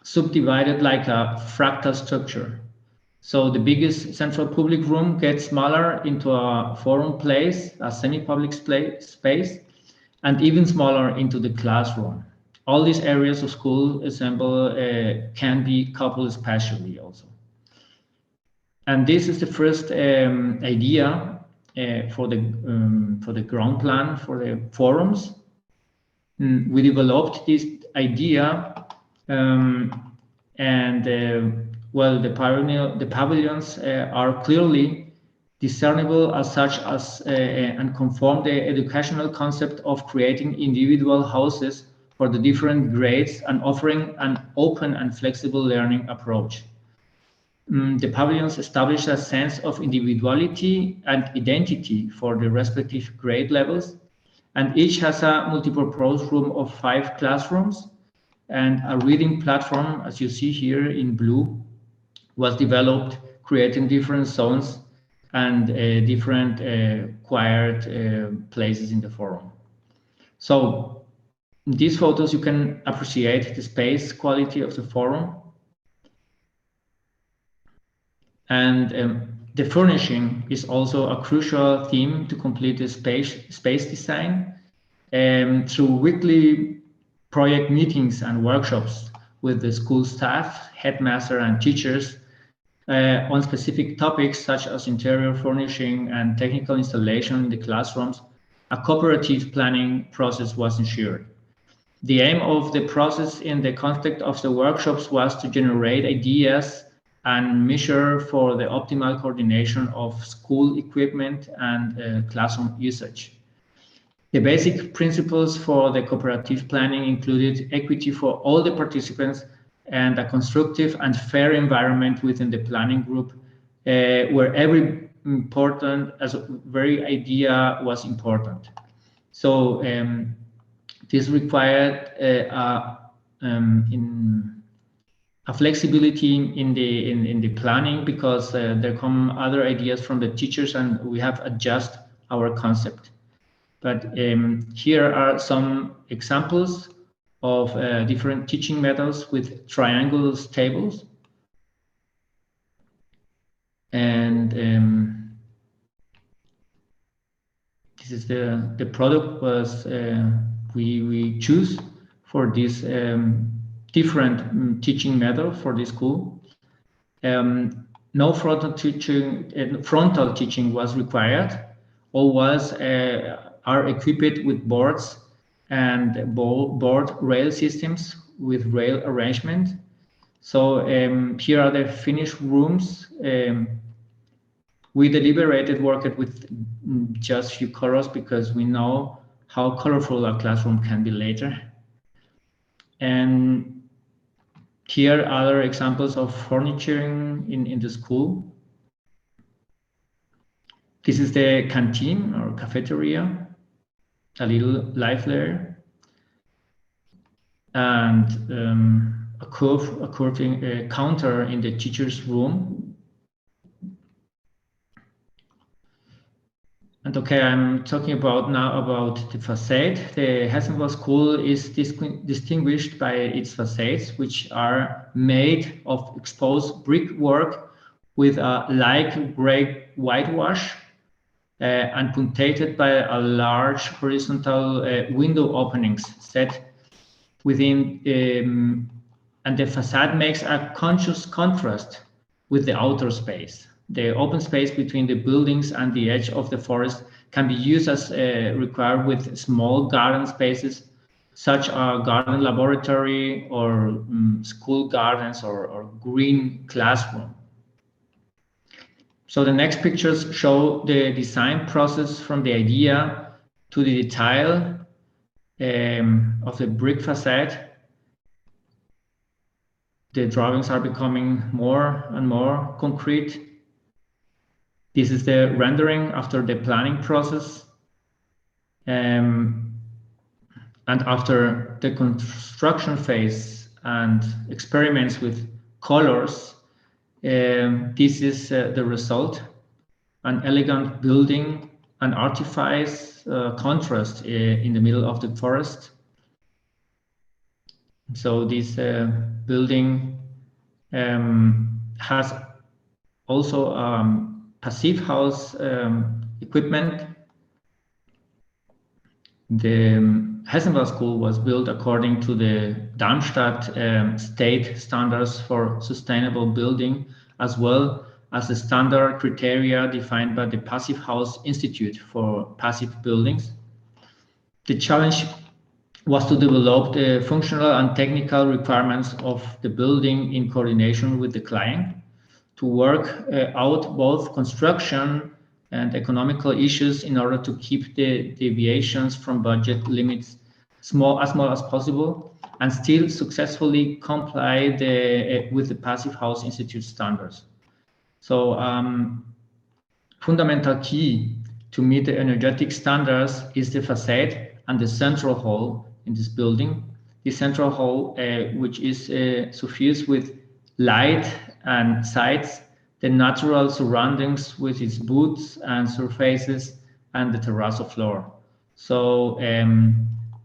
[SPEAKER 5] subdivided like a fractal structure. So the biggest central public room gets smaller into a forum place, a semi-public space, and even smaller into the classroom. All these areas of school assemble can be coupled spatially also. And this is the first idea for the ground plan for the forums. We developed this idea, well, the pavilions are clearly discernible as such as and conform the educational concept of creating individual houses for the different grades and offering an open and flexible learning approach. The pavilions establish a sense of individuality and identity for the respective grade levels, and each has a multipurpose room of 5 classrooms, and a reading platform, as you see here in blue, was developed, creating different zones and different quiet places in the forum. So in these photos, you can appreciate the space quality of the forum. And the furnishing is also a crucial theme to complete the space design. Through weekly project meetings and workshops with the school staff, headmaster, and teachers on specific topics such as interior furnishing and technical installation in the classrooms, a cooperative planning process was ensured. The aim of the process in the context of the workshops was to generate ideas and measure for the optimal coordination of school equipment and classroom usage. The basic principles for the cooperative planning included equity for all the participants and a constructive and fair environment within the planning group, where every idea was important. So this required a flexibility in the planning, because there come other ideas from the teachers and we have adjust our concept. But here are some examples of different teaching methods with triangle tables. And this is the product was we choose for this different teaching method for this school. No frontal teaching was required. All are equipped with boards and board rail systems with rail arrangement. So here are the finished rooms. We deliberated worked with just few colors because we know how colorful a classroom can be later. And here are other examples of furniture in the school. This is the canteen or cafeteria, a little life layer, and a curving counter in the teacher's room. And okay, I'm talking now about the facade. The Hessenwald School is distinguished by its facades, which are made of exposed brickwork with a light gray whitewash and punctuated by a large horizontal window openings set within, and the facade makes a conscious contrast with the outer space. The open space between the buildings and the edge of the forest can be used as required with small garden spaces, such as garden laboratory or school gardens or green classroom. So the next pictures show the design process from the idea to the detail of the brick facade. The drawings are becoming more and more concrete, This is the rendering after the planning process. And after the construction phase and experiments with colors, this is the result, an elegant building, an artifice contrast in the middle of the forest. So this building has also passive house equipment. The Hessenwald School was built according to the Darmstadt state standards for sustainable building, as well as the standard criteria defined by the Passive House Institute for passive buildings. The challenge was to develop the functional and technical requirements of the building in coordination with the client, to work out both construction and economical issues in order to keep the deviations from budget limits as small as possible, and still successfully comply with the Passive House Institute standards. So fundamental key to meet the energetic standards is the facade and the central hall in this building. The central hall, which is suffused with light and sights, the natural surroundings with its booths and surfaces, and the terrazzo floor. So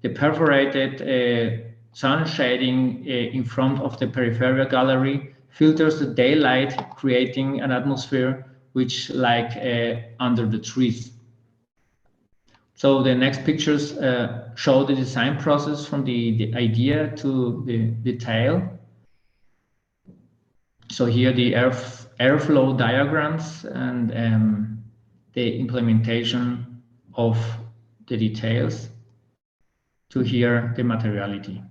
[SPEAKER 5] the perforated sun shading in front of the peripheral gallery filters the daylight, creating an atmosphere which like under the trees. So the next pictures show the design process from the idea to the detail. So here the airflow diagrams and the implementation of the details, to here the materiality.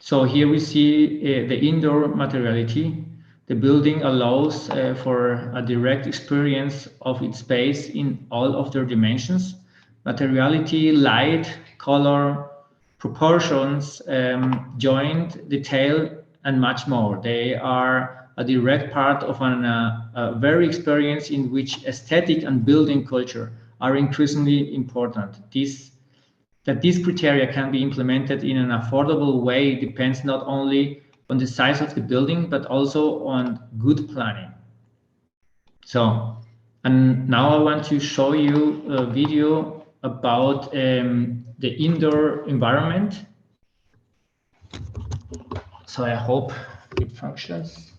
[SPEAKER 5] So here we see the indoor materiality. The building allows for a direct experience of its space in all of their dimensions: materiality, light, color, proportions, joint, detail, and much more. They are a direct part of a very experience in which aesthetic and building culture are increasingly important. That these criteria can be implemented in an affordable way depends not only on the size of the building, but also on good planning. So, and now I want to show you a video about the indoor environment. So I hope it functions.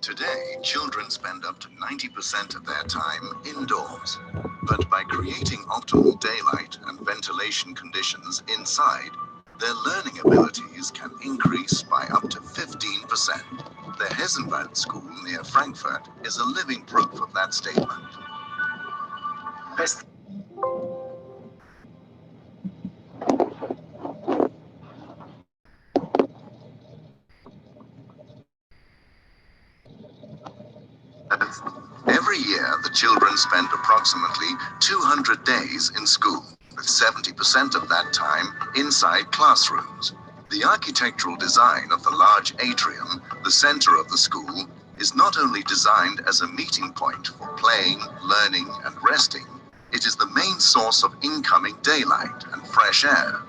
[SPEAKER 6] Today, children spend up to 90% of their time indoors. But by creating optimal daylight and ventilation conditions inside, their learning abilities can increase by up to 15%. The Hessenwald School near Frankfurt is a living proof of that statement. Every year, the children spend approximately 200 days in school, with 70% of that time inside classrooms. The architectural design of the large atrium, the center of the school, is not only designed as a meeting point for playing, learning, and resting, it is the main source of incoming daylight and fresh air.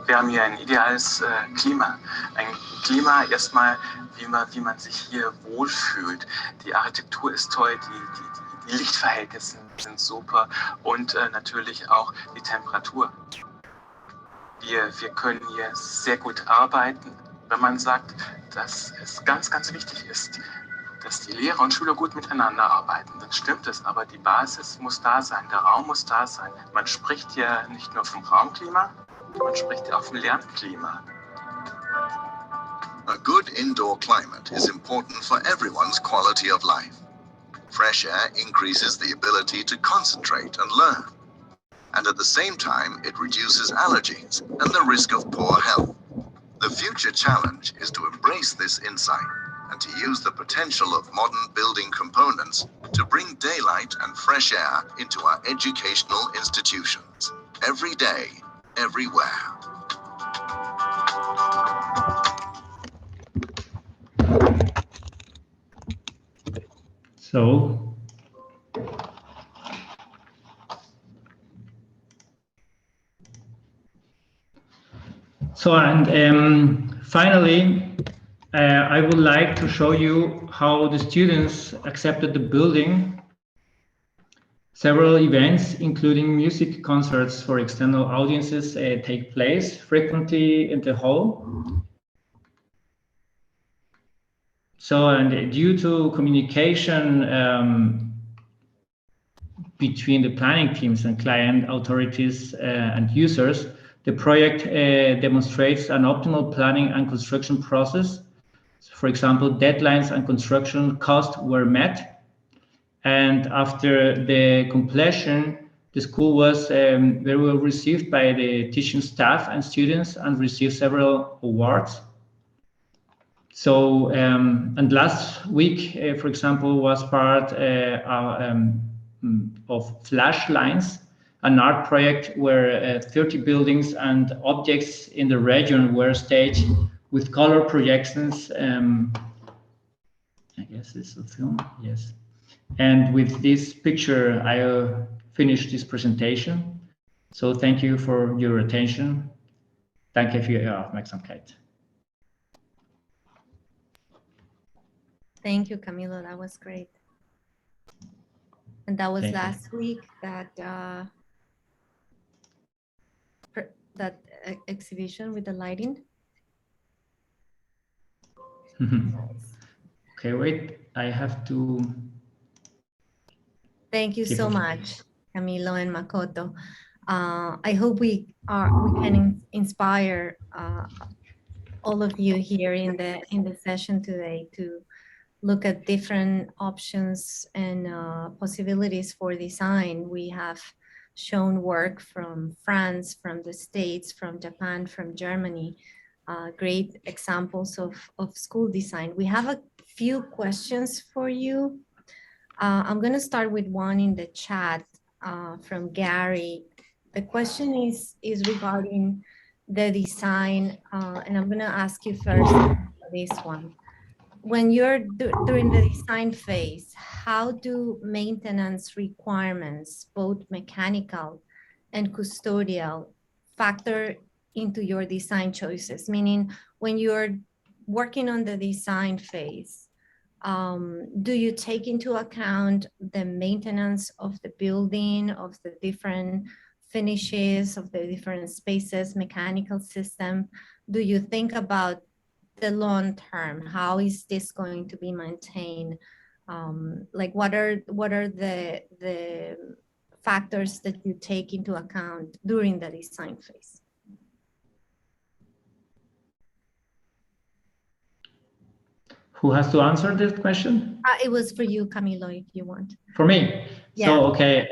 [SPEAKER 7] Wir haben hier ein ideales Klima. Ein Klima erstmal, wie man sich hier wohlfühlt. Die Architektur ist toll, die Lichtverhältnisse sind super und natürlich auch die Temperatur. Wir können hier sehr gut arbeiten, wenn man sagt, dass es ganz, ganz wichtig ist, dass die Lehrer und Schüler gut miteinander arbeiten. Dann stimmt es, aber die Basis muss da sein, der Raum muss da sein. Man spricht hier nicht nur vom Raumklima, man spricht auch vom Lernklima.
[SPEAKER 6] A good indoor climate is important for everyone's quality of life. Fresh air increases the ability to concentrate and learn. And at the same time, it reduces allergies and the risk of poor health. The future challenge is to embrace this insight and to use the potential of modern building components to bring daylight and fresh air into our educational institutions. Every day, everywhere.
[SPEAKER 5] Finally, I would like to show you how the students accepted the building. Several events, including music concerts for external audiences, take place frequently in the hall. So, and due to communication between the planning teams and client authorities and users, the project demonstrates an optimal planning and construction process. For example, deadlines and construction costs were met. And after the completion, the school was very well received by the teaching staff and students and received several awards. So, and last week, for example, was part of Flash Lines, an art project where 30 buildings and objects in the region were staged with color projections. I guess this is a film, yes. And with this picture, I'll finish this presentation. So thank you for your attention. Danke für Ihre Aufmerksamkeit.
[SPEAKER 1] Thank you, Camilo. That was great. And that was last week that exhibition with the lighting.
[SPEAKER 5] Okay, wait. I have to.
[SPEAKER 1] Thank you so much, Camilo and Makoto. I hope we can inspire all of you here in the session today to look at different options and possibilities for design. We have shown work from France, from the States, from Japan, from Germany, great examples of school design. We have a few questions for you. I'm going to start with one in the chat from Gary. The question is regarding the design, and I'm going to ask you first this one. When you're during the design phase, how do maintenance requirements, both mechanical and custodial, factor into your design choices? Meaning, when you're working on the design phase, do you take into account the maintenance of the building, of the different finishes, of the different spaces, mechanical system? Do you think about the long term? How is this going to be maintained? Like what are the factors that you take into account during the design phase?
[SPEAKER 5] Who has to answer this question?
[SPEAKER 1] It was for you, Camilo, if you want.
[SPEAKER 5] For me? Yeah. So, okay.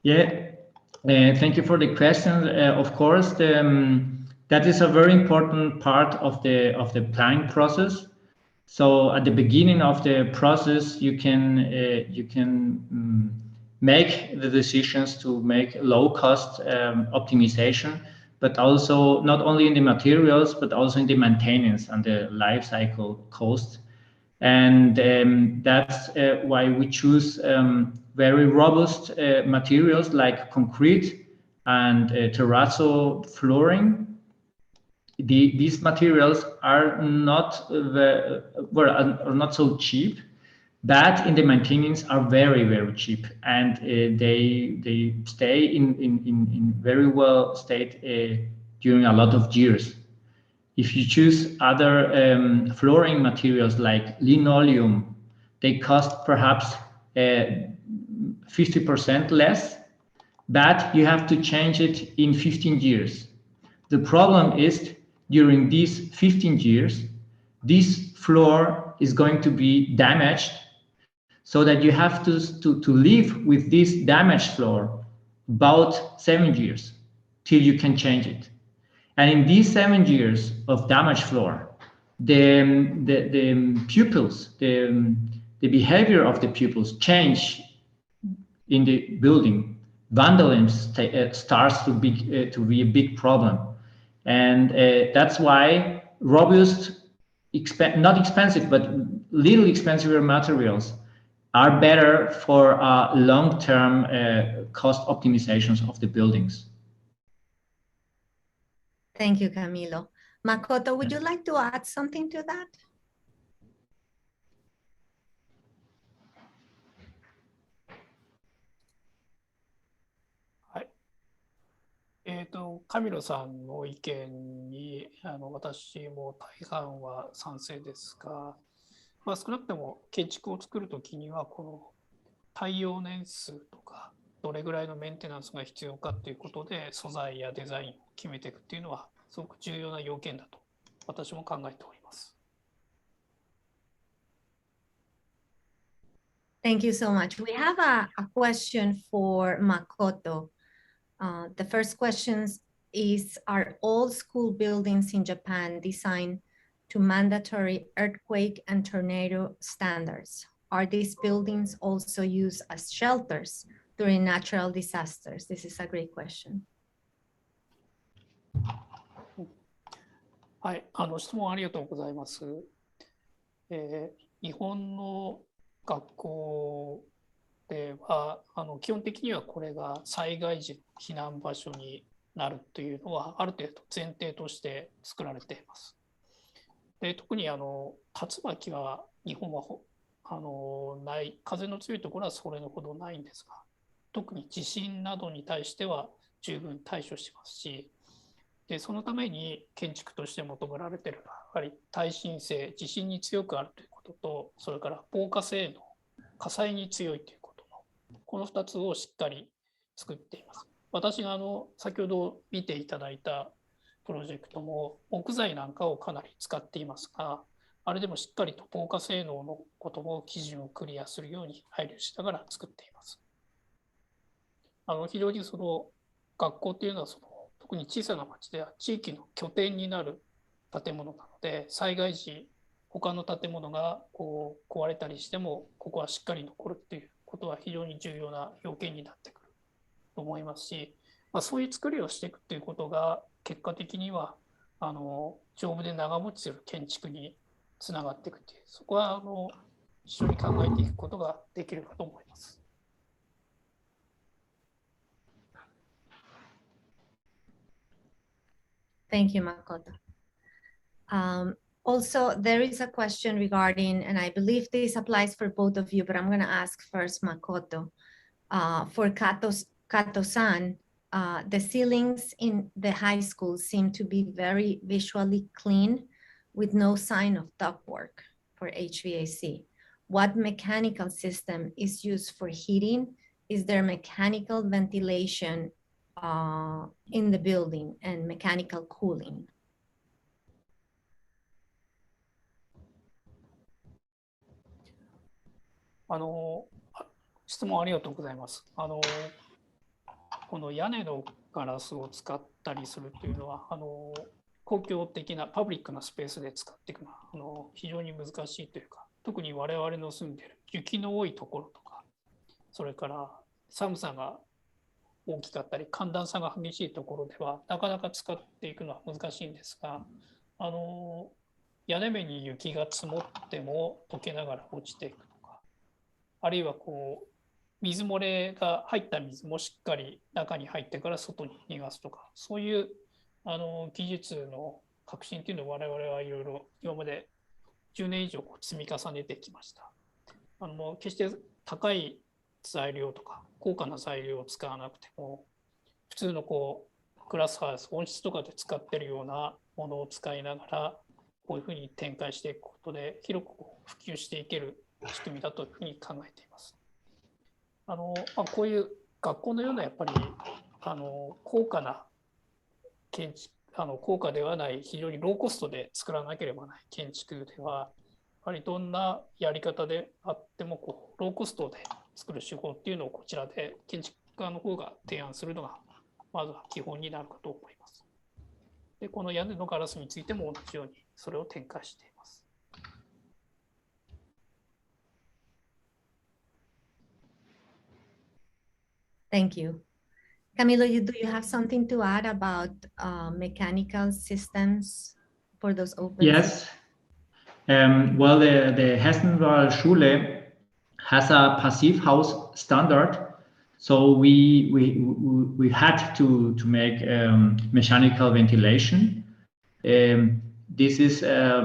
[SPEAKER 5] Yeah. Thank you for the question. Of course, that is a very important part of the planning process. So at the beginning of the process, you can make the decisions to make low cost optimization, but also not only in the materials, but also in the maintenance and the life cycle cost. And that's why we choose very robust materials like concrete and terrazzo flooring. These materials are not not so cheap, but in the maintenance are very, very cheap, and they stay in very well state during a lot of years. If you choose other flooring materials like linoleum, they cost perhaps 50% less, but you have to change it in 15 years. The problem is during these 15 years, this floor is going to be damaged, so that you have to live with this damaged floor about 7 years till you can change it. And in these 7 years of damaged floor, the pupils, the the behavior of the pupils change in the building, vandalism starts to be a big problem. And that's why robust, not expensive, but little expensive materials are better for long-term cost optimizations of the buildings.
[SPEAKER 1] Thank you, Camilo. Makoto, would you like to add something to that?
[SPEAKER 4] Hi. カミロさんの意見に私も大半は賛成ですが、少なくとも建築を作るときにはこの耐用年数とかどれぐらいのメンテナンスが必要かということで素材やデザインを決めていくっていうのはすごく重要な要件だと私も考えております。
[SPEAKER 1] Thank you so much. We have a question for Makoto. The first question is, are all school buildings in Japan designed to mandatory earthquake and tornado standards? Are these buildings also used as shelters during natural disasters? This is a great question.
[SPEAKER 4] はい、質問ありがとうございます。日本の学校では基本的にはこれが災害時の避難場所になるというのはある程度前提として作られています。で特に竜巻は日本はない、風の強いところはそれほどないんですが、特に地震などに対しては十分対処しますし、でそのために建築として求められているのはやはり耐震性、地震に強くあるということと、それから防火性能、火災に強いということのこの2つをしっかり作っています。私が先ほど見ていただいたプロジェクトも木材なんかをかなり使っていますが、あれでもしっかりと防火性能のことも基準をクリアするように配慮しながら作っています。非常にその学校っていうのは特に小さな町では地域の拠点になる建物なので、災害時他の建物が壊れたりしてもここはしっかり残るっていうことは非常に重要な要件になってくると思いますし、そういう作りをしていくということが結果的には丈夫で長持ちする建築につながっていくという、そこは一緒に考えていくことができるかと思います。
[SPEAKER 1] Thank you, Makoto. Also, there is a question regarding, and I believe this applies for both of you, but I'm going to ask first Makoto. For Kato-san, the ceilings in the high school seem to be very visually clean with no sign of ductwork for HVAC. What mechanical system is used for heating? Is there mechanical ventilation in the building and mechanical cooling?
[SPEAKER 4] 質問ありがとうございます。この屋根のガラスを使ったりするというのは公共的なパブリックなスペースで使っていくのは非常に難しいというか、特に我々の住んでいる雪の多いところとか、それから寒さが大きかったり寒暖差が激しいところではなかなか使っていくのは難しいんですが、屋根面に雪が積もっても溶けながら落ちていくとか、あるいは水漏れが入った水もしっかり中に入ってから外に逃がすとか、そういう技術の革新というのを我々はいろいろ今まで10年以上積み重ねてきました。決して高い材料とか高価な材料を使わなくても、普通のグラスハウス、温室とかで使っているようなものを使いながらこういうふうに展開していくことで広く普及していける仕組みだというふうに考えています。こういう学校のようなやっぱり高価な建築、高価ではない非常にローコストで作らなければない建築では、やはりどんなやり方であってもローコストで作る手法っていうのをこちらで建築家の方が提案するのがまずは基本になるかと思います。で、この屋根のガラスについても同じようにそれを展開しています。
[SPEAKER 1] Thank you. Camilo, do you have something to add about mechanical systems for those open systems?
[SPEAKER 5] Yes. Well, the Hessenwahl Schule has a passive house standard, so we had to make mechanical ventilation. This is a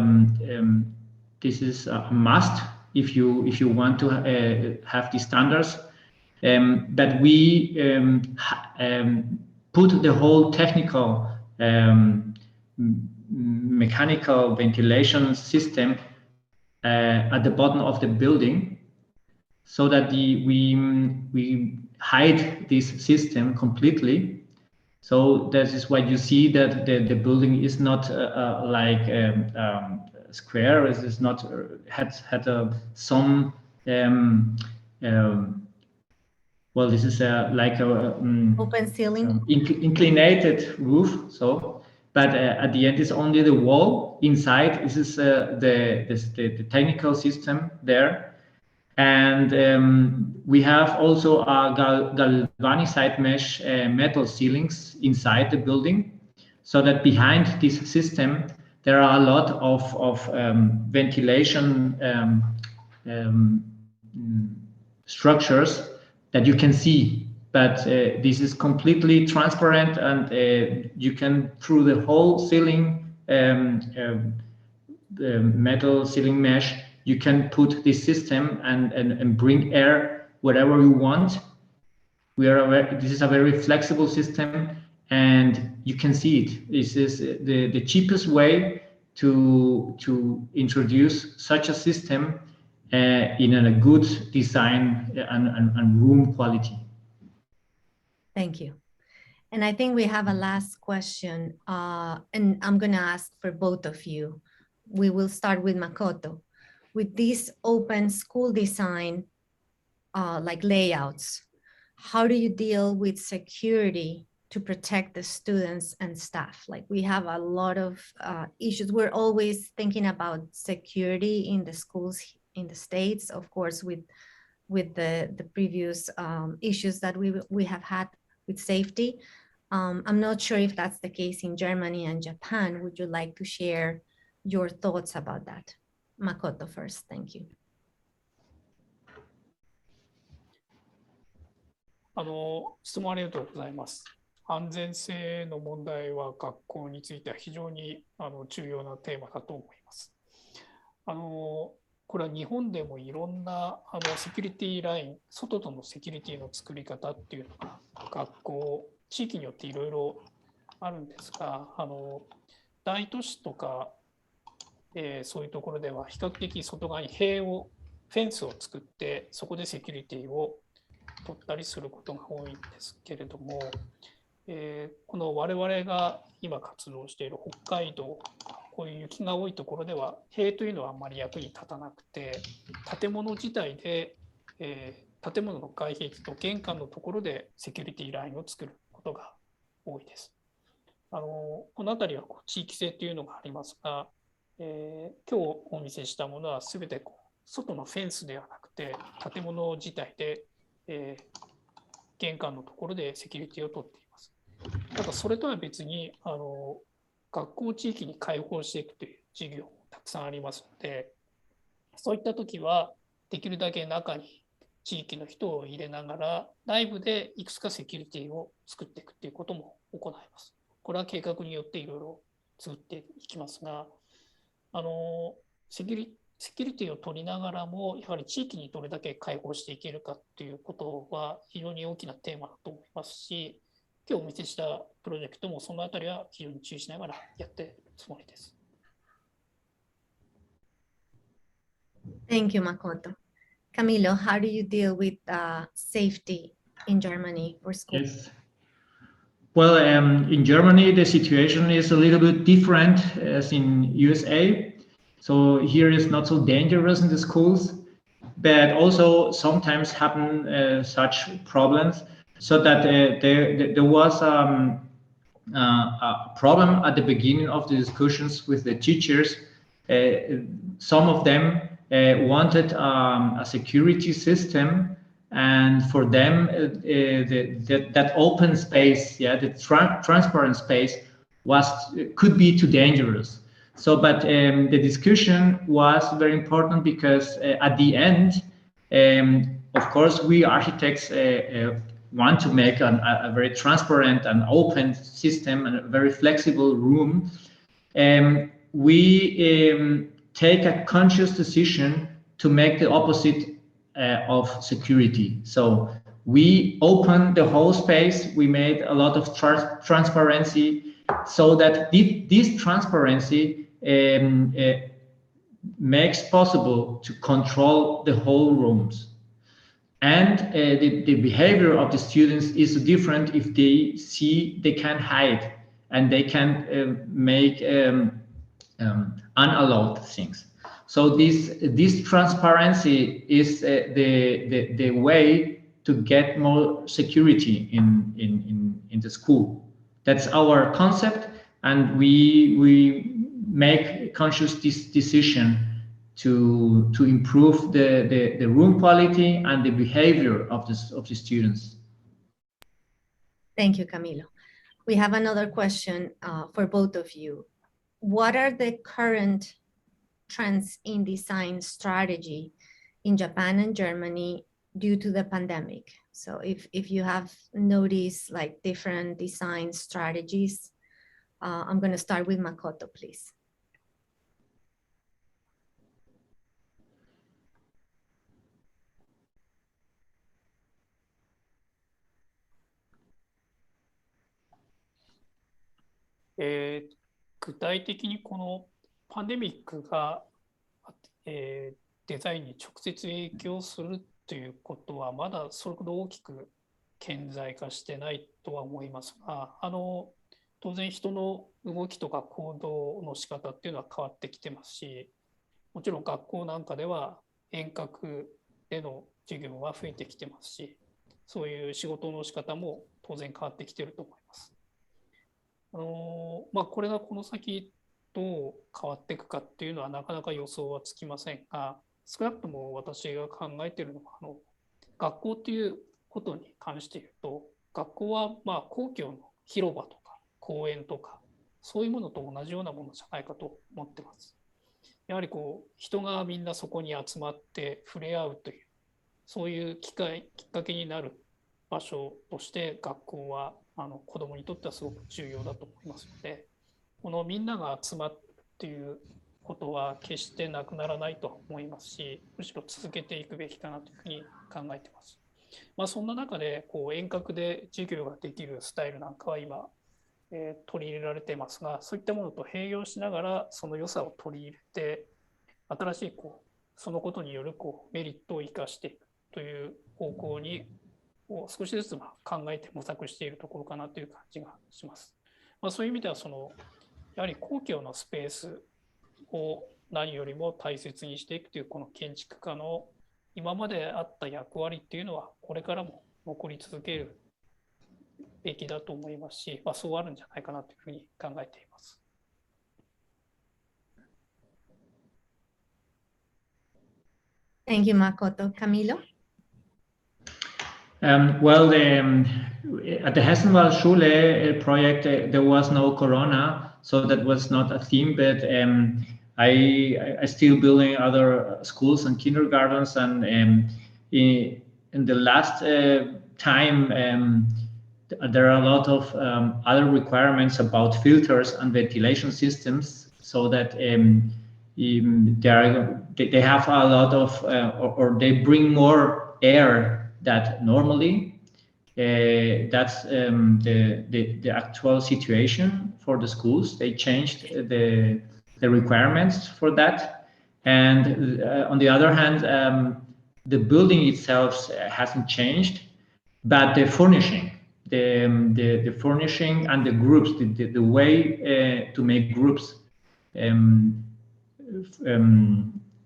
[SPEAKER 5] must if you want to have these standards. But we put the whole technical mechanical ventilation system at the bottom of the building, so that we hide this system completely. So that is why you see that the building is not like square. It is not had some well, this is like a
[SPEAKER 1] Open ceiling.
[SPEAKER 5] inclinated roof. So, but at the end is only the wall. Inside, this is the technical system there. And we have also a galvanized mesh metal ceilings inside the building, so that behind this system there are a lot of ventilation structures that you can see. But this is completely transparent, and you can, through the whole ceiling, metal ceiling mesh, you can put this system and bring air wherever you want. This is a very flexible system, and you can see it. This is the cheapest way to introduce such a system in a good design and room quality.
[SPEAKER 1] Thank you. And I think we have a last question, and I'm going to ask for both of you. We will start with Makoto. With this open school design, like layouts, how do you deal with security to protect the students and staff? Like, we have a lot of issues. We're always thinking about security in the schools in the States, of course, with the previous issues that we have had with safety. I'm not sure if that's the case in Germany and Japan. Would you like to share your thoughts about that? Makoto first, thank you.
[SPEAKER 4] 質問ありがとうございます。安全性の問題は学校については非常に重要なテーマだと思います。これは日本でもいろんなセキュリティライン、外とのセキュリティの作り方っていうのが学校、地域によっていろいろあるんですが、大都市とか、そういうところでは比較的外側にフェンスを作ってそこでセキュリティを取ったりすることが多いんですけれども、この我々が今活動している北海道、こういう雪が多いところでは塀というのはあまり役に立たなくて、建物自体で、建物の外壁と玄関のところでセキュリティラインを作ることが多いです。この辺りは地域性というのがありますが、今日お見せしたものは全て外のフェンスではなくて建物自体で、玄関のところでセキュリティを取っています。ただそれとは別に学校地域に開放していくという事業もたくさんありますので、そういった時はできるだけ中に地域の人を入れながら内部でいくつかセキュリティを作っていくということも行います。これは計画によっていろいろ作っていきますが、セキュリティを取りながらもやはり地域にどれだけ開放していけるかということは非常に大きなテーマだと思いますし、今日お見せしたプロジェクトもそのあたりは非常に注意しながらやっているつもりです。
[SPEAKER 1] Thank you, Makoto. Camilo, how do you deal with safety in Germany for schools?
[SPEAKER 5] Yes. Well, in Germany, the situation is a little bit different as in USA. So here is not so dangerous in the schools, but also sometimes happen such problems. So that there was a problem at the beginning of the discussions with the teachers. Some of them wanted a security system And for them, that open space, the transparent space could be too dangerous. So, but the discussion was very important because at the end, of course, we architects want to make a very transparent and open system and a very flexible room. We take a conscious decision to make the opposite of security. So we opened the whole space. We made a lot of transparency, so that this transparency makes possible to control the whole rooms. And the behavior of the students is different if they see they can hide and they can make unallowed things. So this transparency is the way to get more security in the school. That's our concept, and we make conscious decision to improve the room quality and the behavior of the students.
[SPEAKER 1] Thank you, Camilo. We have another question for both of you. What are the current trends in design strategy in Japan and Germany due to the pandemic? So if you have noticed like different design strategies, I'm going to start with Makoto, please.
[SPEAKER 4] 具体的にこのパンデミックが、デザインに直接影響するということはまだそれほど大きく顕在化してないとは思いますが、当然人の動きとか行動の仕方っていうのは変わってきてますし、もちろん学校なんかでは遠隔での授業は増えてきてますし、そういう仕事の仕方も当然変わってきていると思います。これがこの先どう変わっていくかっていうのはなかなか予想はつきませんが、少なくとも私が考えているのは学校っていうことに関して言うと、学校は公共の広場とか公園とかそういうものと同じようなものじゃないかと思ってます。やはり人がみんなそこに集まって触れ合うという、そういうきっかけになる場所として学校は子どもにとってはすごく重要だと思いますので、このみんなが集まるっていうことは決してなくならないと思いますし、むしろ続けていくべきかなというふうに考えています。そんな中で遠隔で授業ができるスタイルなんかは今、取り入れられていますが、そういったものと併用しながらその良さを取り入れて、新しいそのことによるメリットを生かしていくという方向に少しずつ考えて模索しているところかなという感じがします。そういう意味ではやはり公共のスペースを何よりも大切にしていくというこの建築家の今まであった役割っていうのはこれからも残り続けるべきだと思いますし、そうあるんじゃないかなというふうに考えています。
[SPEAKER 1] Thank you, Makoto. Camilo?
[SPEAKER 5] Well, at the Hessenwald-Schule project, there was no corona, so that was not a theme, but I still building other schools and kindergartens, and in the last time, there are a lot of other requirements about filters and ventilation systems, so that they have a lot of, or they bring more air that normally. That's the actual situation for the schools. They changed the requirements for that, and on the other hand, the building itself hasn't changed, but the furnishing, the furnishing and the groups, the way to make groups. The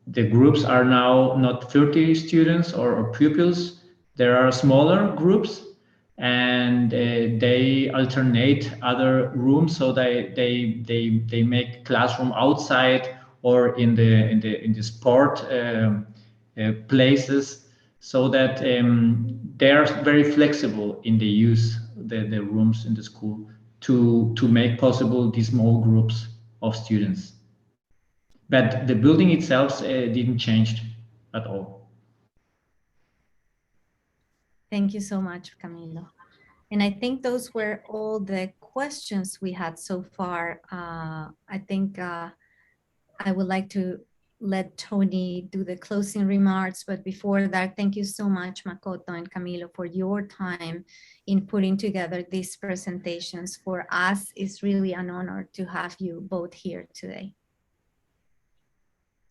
[SPEAKER 5] groups are now not 30 students or pupils. There are smaller groups, and they alternate other rooms, so they make classroom outside or in the sport places. so that they are very flexible in the use the rooms in the school to make possible these small groups of students. But the building itself didn't change at all.
[SPEAKER 1] Thank you so much, Camilo. And I think those were all the questions we had so far. I think I would like to let Tony do the closing remarks. But before that, thank you so much, Makoto and Camilo, for your time in putting together these presentations. For us, it's really an honor to have you both here today.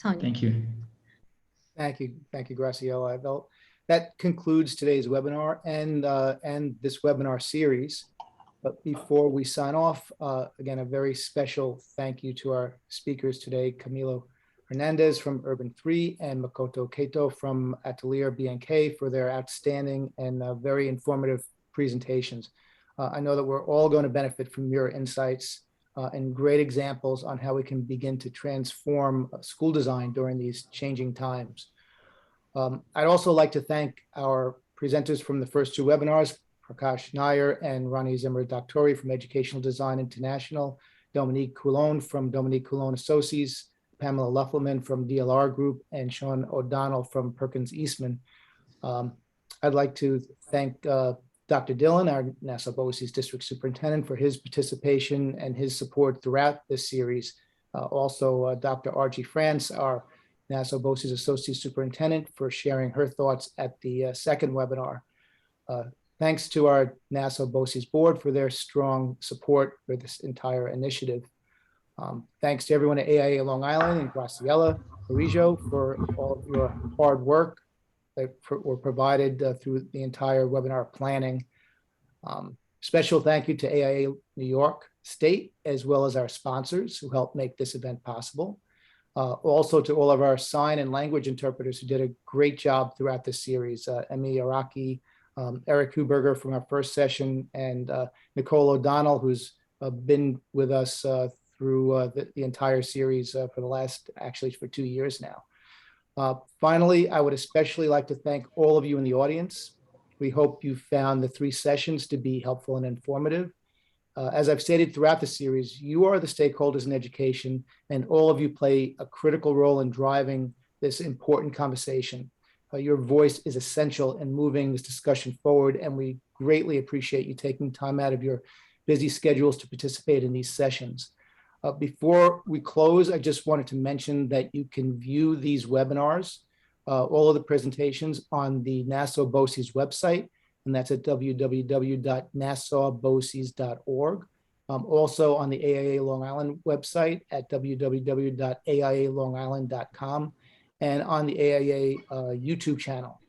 [SPEAKER 1] Tony.
[SPEAKER 5] Thank you.
[SPEAKER 2] Thank you. Thank you, Graciela. That concludes today's webinar and this webinar series. But before we sign off, again, a very special thank you to our speakers today, Camilo Hernandez from Urban 3 and Makoto Kato from Atelier BNK for their outstanding and very informative presentations. I know that we're all going to benefit from your insights and great examples on how we can begin to transform school design during these changing times. I'd also like to thank our presenters from the first two webinars, Prakash Nair and Rani Zimmer Doctori from Educational Design International, Dominique Coulon from Dominique Coulon Associates, Pamela Luffelman from DLR Group, and Sean O'Donnell from Perkins Eastman. I'd like to thank Dr. Dillon, our Nassau Boces District Superintendent, for his participation and his support throughout this series. Also, Dr. Archie France, our Nassau Boces Associate Superintendent, for sharing her thoughts at the second webinar. Thanks to our Nassau Boces Board for their strong support for this entire initiative. Thanks to everyone at AIA Long Island and Graciela Carrijo for all of your hard work that were provided through the entire webinar planning. Special thank you to AIA New York State, as well as our sponsors who helped make this event possible. Also to all of our sign and language interpreters who did a great job throughout this series, Emi Araki, Eric Huberger from our first session, and Nicole O'Donnell, who's been with us through the entire series for the last, actually for 2 years now. Finally, I would especially like to thank all of you in the audience. We hope you found the 3 sessions to be helpful and informative. As I've stated throughout the series, you are the stakeholders in education, and all of you play a critical role in driving this important conversation. Your voice is essential in moving this discussion forward, and we greatly appreciate you taking time out of your busy schedules to participate in these sessions. Before we close, I just wanted to mention that you can view these webinars, all of the presentations, on the Nassau Boces website, and that's at www.nassauboces.org. Also on the AIA Long Island website at www.aialongisland.com, and on the AIA YouTube channel.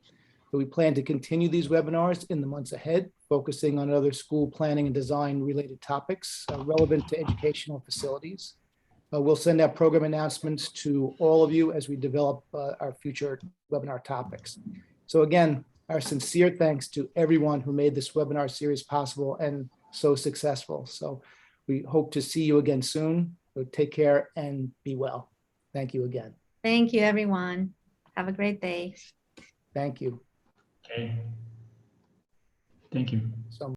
[SPEAKER 2] So we plan to continue these webinars in the months ahead, focusing on other school planning and design related topics relevant to educational facilities. We'll send out program announcements to all of you as we develop our future webinar topics. So again, our sincere thanks to everyone who made this webinar series possible and so successful. So we hope to see you again soon. So take care and be well. Thank you again.
[SPEAKER 1] Thank you, everyone. Have a great day.
[SPEAKER 2] Thank you.
[SPEAKER 5] Okay. Thank you.
[SPEAKER 2] So